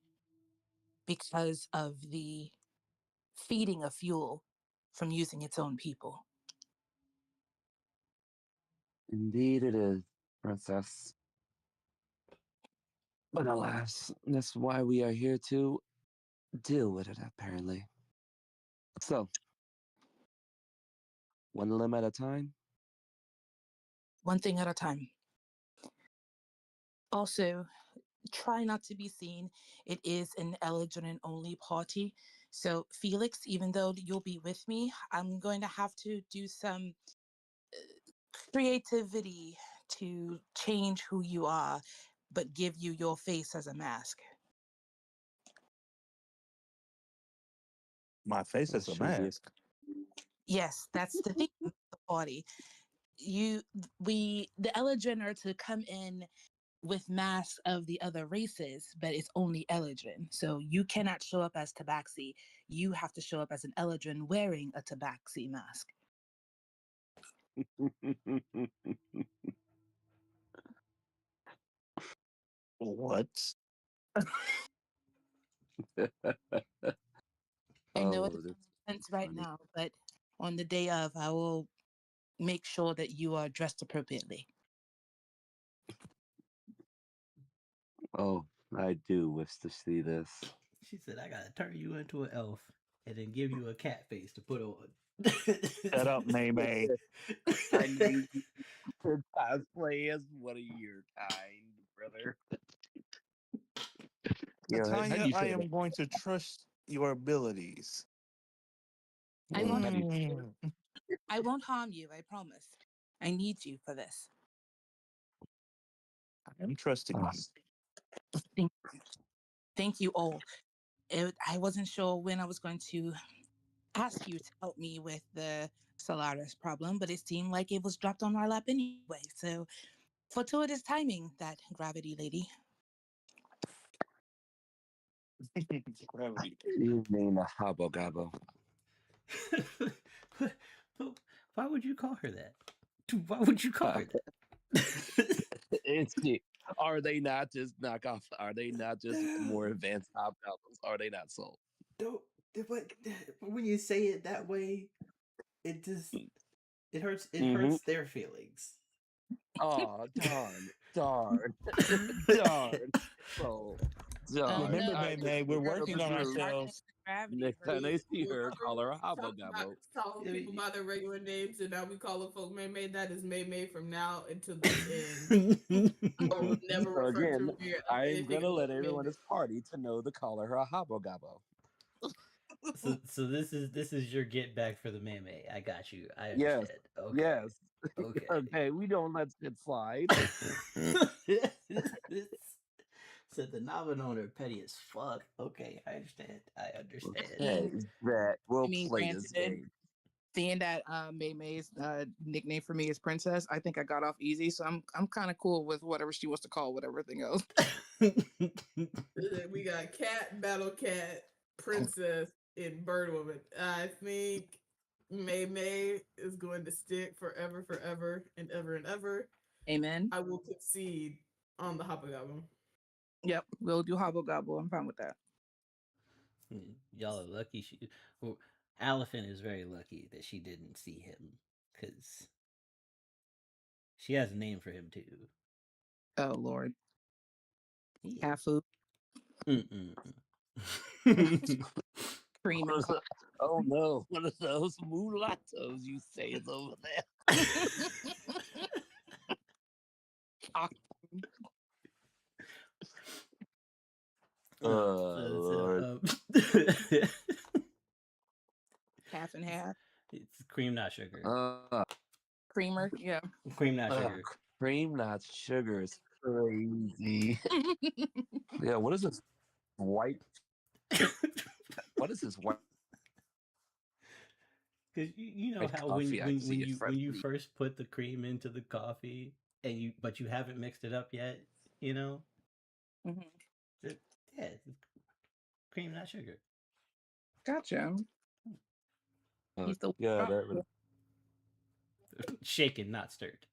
S2: because of the feeding of fuel from using its own people.
S6: Indeed it is, princess. But alas, that's why we are here to deal with it, apparently. So, one limb at a time?
S2: One thing at a time. Also, try not to be seen. It is an Eldrin only party. So, Felix, even though you'll be with me, I'm going to have to do some creativity to change who you are, but give you your face as a mask.
S7: My face as a mask.
S2: Yes, that's the thing of the party. The Eldrin are to come in with masks of the other races, but it's only Eldrin. So you cannot show up as Tabaxi. You have to show up as an Eldrin wearing a Tabaxi mask.
S7: What?
S2: I know it doesn't make sense right now, but on the day of, I will make sure that you are dressed appropriately.
S6: Oh, I do wish to see this.
S1: She said, I gotta turn you into an elf. and then give you a cat face to put on.
S7: Shut up, May May.
S6: I need you to cosplay as one of your kind, brother. Yeah, how do
S7: Titania,
S6: you
S7: I
S6: feel
S7: am going to trust your abilities.
S2: I won't.
S6: how do you
S2: I won't harm you. I promise. I need you for this.
S7: I'm trusting
S6: Oh,
S2: Thank, thank you all. I wasn't sure when I was going to ask you to help me with the Solaris problem, but it seemed like it was dropped on our lap anyway. So fortuitous timing, that gravity lady.
S7: Gravity.
S6: you mean a hobble gobble?
S1: Why would you call her that? Why would you call her that?
S6: It's are they not just knockoff? Are they not just more advanced hobgoblins? Are they not soul?
S1: Don't. But when you say it that way, it just it hurts. It hurts their feelings.
S6: Oh darn, darn, darn. So darn.
S7: Remember,
S2: No,
S7: May May, we're working on ourselves.
S6: Next time they see her, call her a hobble gobble.
S3: Calling people by their regular names, and now we call them folk May May. That is May May from now until the end. Or never
S6: So
S3: refer
S6: again,
S3: to me as
S6: I'm
S3: anything
S6: gonna let
S3: but May
S6: everyone
S3: May.
S6: at this party to know to call her a hobble gobble.
S1: So this is your get back for the meme. I got you. I
S6: Yes,
S1: understand. Okay.
S6: yes.
S1: Okay.
S6: Okay, we don't let shit slide.
S1: Said the novel owner petty as fuck. Okay, I understand. I understand.
S6: Okay, that we'll play
S2: granted,
S6: this game.
S2: seeing that May May's nickname for me is Princess, I think I got off easy. So I'm kind of cool with whatever she wants to call whatever thing else.
S3: We got Cat, Battle Cat, Princess, and Bird Woman. I think May May is going to stick forever, forever, and ever and ever.
S2: Amen.
S3: I will concede on the Hobgoblin.
S2: Yep, we'll do Hobble Gobble. I'm fine with that.
S1: Y'all are lucky. Well, Alihpen is very lucky that she didn't see him because she has a name for him too.
S2: Oh Lord.
S1: Yeah.
S2: Cat food. Cream and coffee.
S6: Oh no, one of those mulattoes you say is over there. Lord.
S2: Half and half.
S1: It's cream, not sugar.
S2: Creamer, yeah.
S1: Cream, not sugar.
S6: Cream, not sugar is crazy. Yeah, what is this white? What is this white?
S1: Because you know how
S6: coffee,
S1: when you first put the cream into the coffee and you haven't mixed it up yet, you know. Yeah, cream, not sugar.
S2: Gotcha.
S6: Yeah, that would...
S1: Shaken, not stirred.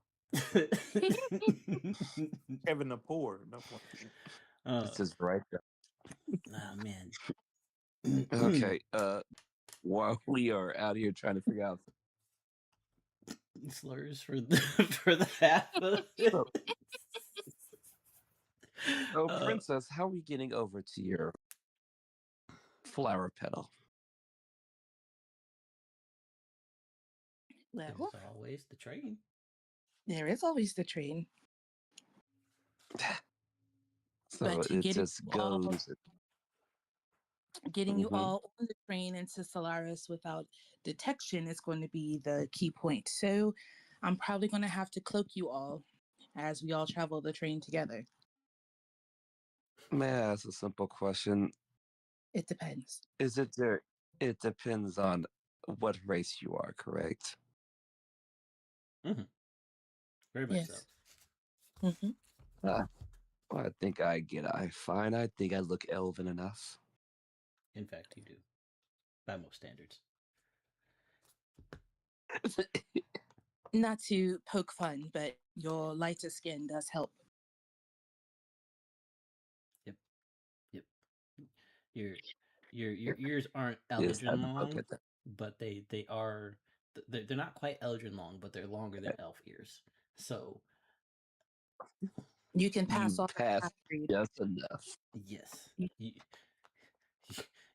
S7: Kevin the Poor.
S6: This is right there.
S1: Oh man.
S6: Okay. While we are out here trying to figure out
S1: slurs for the half of it.
S6: So, Princess, how are we getting over to your flower petal?
S2: Well,
S1: there's always the train.
S2: There is always the train.
S6: So but it just goes.
S2: Getting you all on the train into Solaris without detection is going to be the key point. So I'm probably going to have to cloak you all as we all travel the train together.
S6: May I ask a simple question?
S2: It depends.
S6: Is it there? It depends on what race you are, correct?
S1: Very much so.
S6: Well, I think I get it. Fine. I think I look elven enough.
S1: In fact, you do. By most standards.
S2: Not to poke fun, but your lighter skin does help.
S1: Yep. Your ears aren't Eldrin long, but they are. They're not quite Eldrin long, but they're longer than elf ears. So
S2: you can pass off
S6: just enough.
S1: Yes.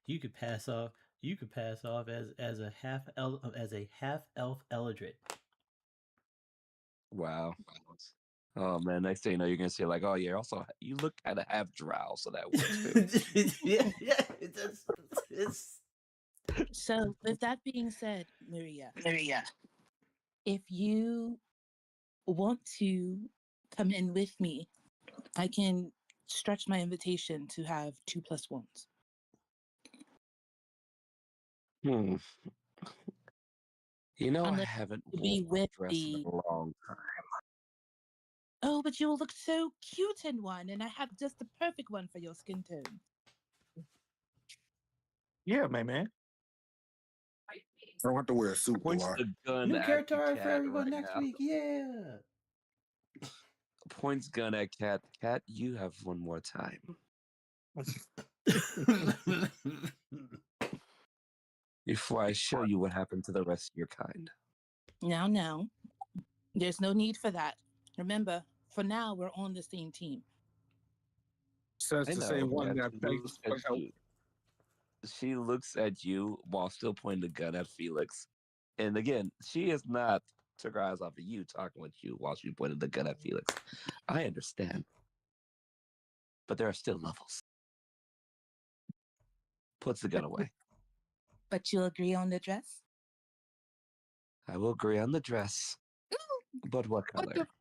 S1: You could pass off You could pass off as a half elf Eldritch.
S6: Wow. Oh man, next thing you know, you're gonna say like, "Oh yeah, also you look kind of half drow, so that works too."
S1: yeah, it's.
S2: So, with that being said, Maria, if you want to come in with me, I can stretch my invitation to have 2 + 1s.
S6: Hmm. You know, I
S2: Unless
S6: haven't
S2: to
S6: worn
S2: be with
S6: a dress in
S2: the.
S6: a long time.
S2: Oh, but you will look so cute in one, and I have just the perfect one for your skin tone.
S7: Yeah, man.
S4: I don't have to wear a suit, do
S6: Points
S4: I?
S6: the gun
S1: New
S6: at
S1: character
S6: the
S1: art for
S6: cat
S1: everyone
S6: right
S1: next
S6: now.
S1: week. Yeah.
S6: Points gun at cat. Cat, you have one more time. Before I show you what happened to the rest of your kind.
S2: Now, there's no need for that. Remember, for now, we're on the same team.
S4: Says
S6: I
S4: the
S6: know,
S4: same one
S6: Cat.
S4: that
S6: She
S4: begs
S6: looks at
S4: for help.
S6: you. She looks at you while still pointing the gun at Felix. And again, she has not took her eyes off of you talking with you while she pointed the gun at Felix. I understand. But there are still levels. Puts the gun away.
S2: But you'll agree on the dress?
S6: I will agree on the dress. But what color?
S2: Wonderful.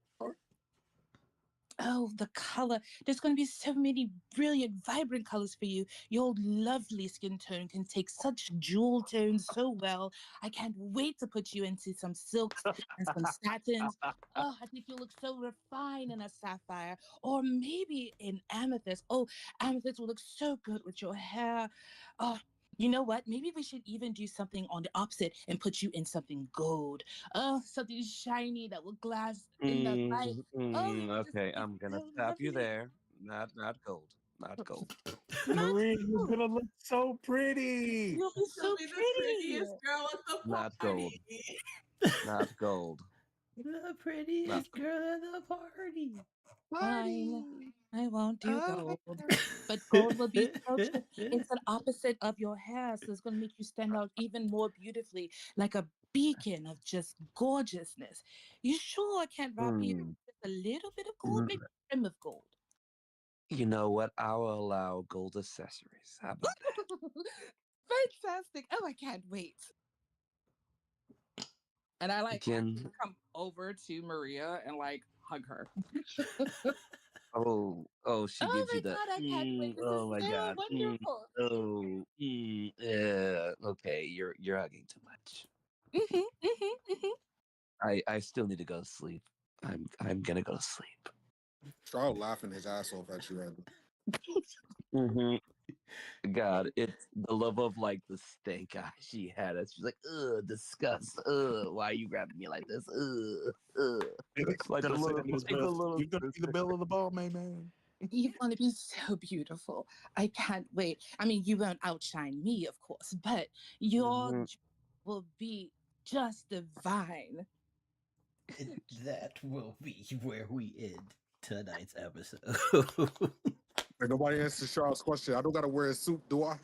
S2: Oh, the color. There's going to be so many brilliant, vibrant colors for you. Your lovely skin tone can take such jewel tones so well. I can't wait to put you into some silks and some satins. Oh, I think you look so refined in a sapphire or maybe in amethyst. Oh, amethyst will look so good with your hair. Oh, you know what? Maybe we should even do something on the opposite and put you in something gold. Oh, something shiny that will glass in the light. Oh, it would just
S6: Okay,
S2: look
S6: I'm gonna
S2: so
S6: stop you
S2: lovely.
S6: there. Not gold. Not gold.
S2: Not
S7: Maria, you're
S2: gold.
S7: gonna look so pretty.
S2: You'll be
S3: She'll
S2: so
S3: be the
S2: pretty.
S3: prettiest girl at the
S6: Not gold.
S3: party.
S6: Not gold.
S1: The prettiest girl at the party.
S2: Fine. I won't do gold. But
S1: It's
S2: gold will be it's an opposite of your hair, so it's going to make you stand out even more beautifully, like a beacon of just gorgeousness. You sure I can't wrap you
S6: Hmm.
S2: with just a little bit of gold, maybe a trim of gold?
S6: You know what? I'll allow gold accessories. How about that?
S2: Fantastic. Oh, I can't wait. And I
S6: Again.
S2: come over to Maria and hug her.
S6: Oh, she
S2: Oh
S6: gives
S2: my
S6: you the.
S2: God, I can't wait. This is
S6: Oh my
S2: so
S6: God.
S2: wonderful.
S6: Yeah. Okay, you're hugging too much. I still need to go to sleep. I'm gonna go to sleep.
S4: Shroud laughing his ass off at you.
S6: God, it's the love of like the stank eye she had. She's like, ugh, disgust. Ugh, why are you grabbing me like this? Ugh. Like the little,
S7: You're gonna be the belle of the ball, man.
S2: You're going to be so beautiful. I can't wait. I mean, you won't outshine me, of course, but your will be just divine.
S1: That will be where we end tonight's episode.
S4: Like nobody answers Shroud's question. I don't gotta wear a suit, do I?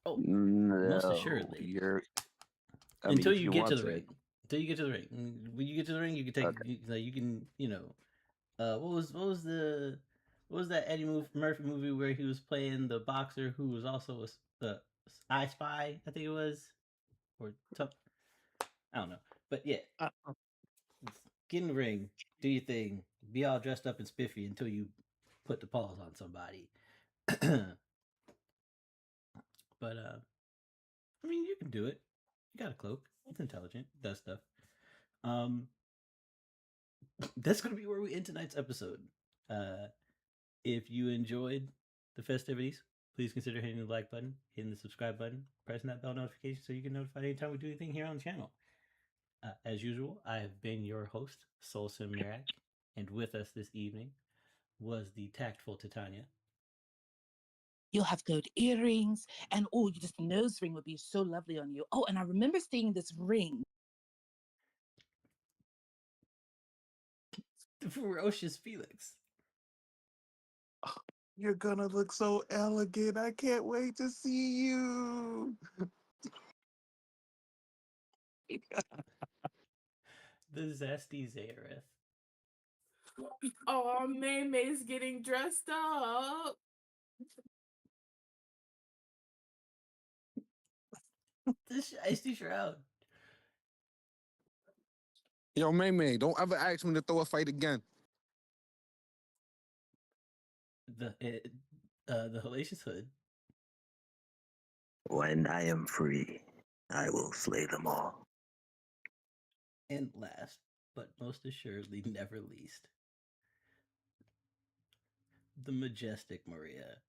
S1: Oh,
S6: no,
S1: most assuredly.
S6: Until
S1: you get to the ring. Until you get to the ring. When you get to the ring, you can take.
S6: Okay.
S1: You can. What was that Eddie Murphy movie where he was playing the boxer who was also the I Spy? I think it was, or I don't know. But yeah, get in the ring, do your thing, be all dressed up and spiffy until you put the paws on somebody. But I mean, you can do it. You got a cloak. It's intelligent. It does stuff. That's gonna be where we end tonight's episode. If you enjoyed the festivities, please consider hitting the like button, hitting the subscribe button, pressing that bell notification so you can notify anytime we do anything here on the channel. As usual, I have been your host, SoulSym Mirak, and with us this evening was the tactful Titania.
S2: You'll have gold earrings, and oh, this nose ring would be so lovely on you. Oh, and I remember seeing this ring.
S1: The ferocious Felix.
S7: You're gonna look so elegant. I can't wait to see you.
S1: The zesty Zayorith.
S3: Oh, May's getting dressed up.
S1: The shiesty Shroud.
S4: Yo, May, don't ever ask me to throw a fight again.
S1: The hellacious hood.
S5: When I am free, I will slay them all.
S1: And last, but most assuredly never least, the majestic Maria.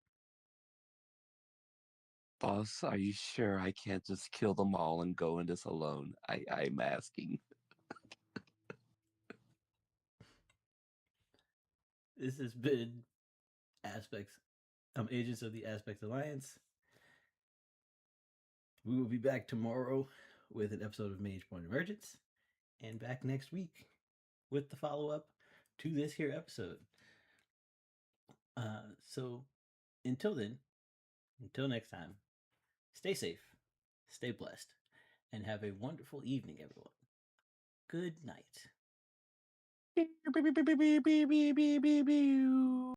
S6: Boss, are you sure I can't just kill them all and go in this alone? I'm asking.
S1: This has been Agents of the Aspect Alliance. We will be back tomorrow with an episode of Mage Point Emergence, and back next week with the follow-up to this here episode. So until then, until next time, stay safe, stay blessed, and have a wonderful evening, everyone. Good night.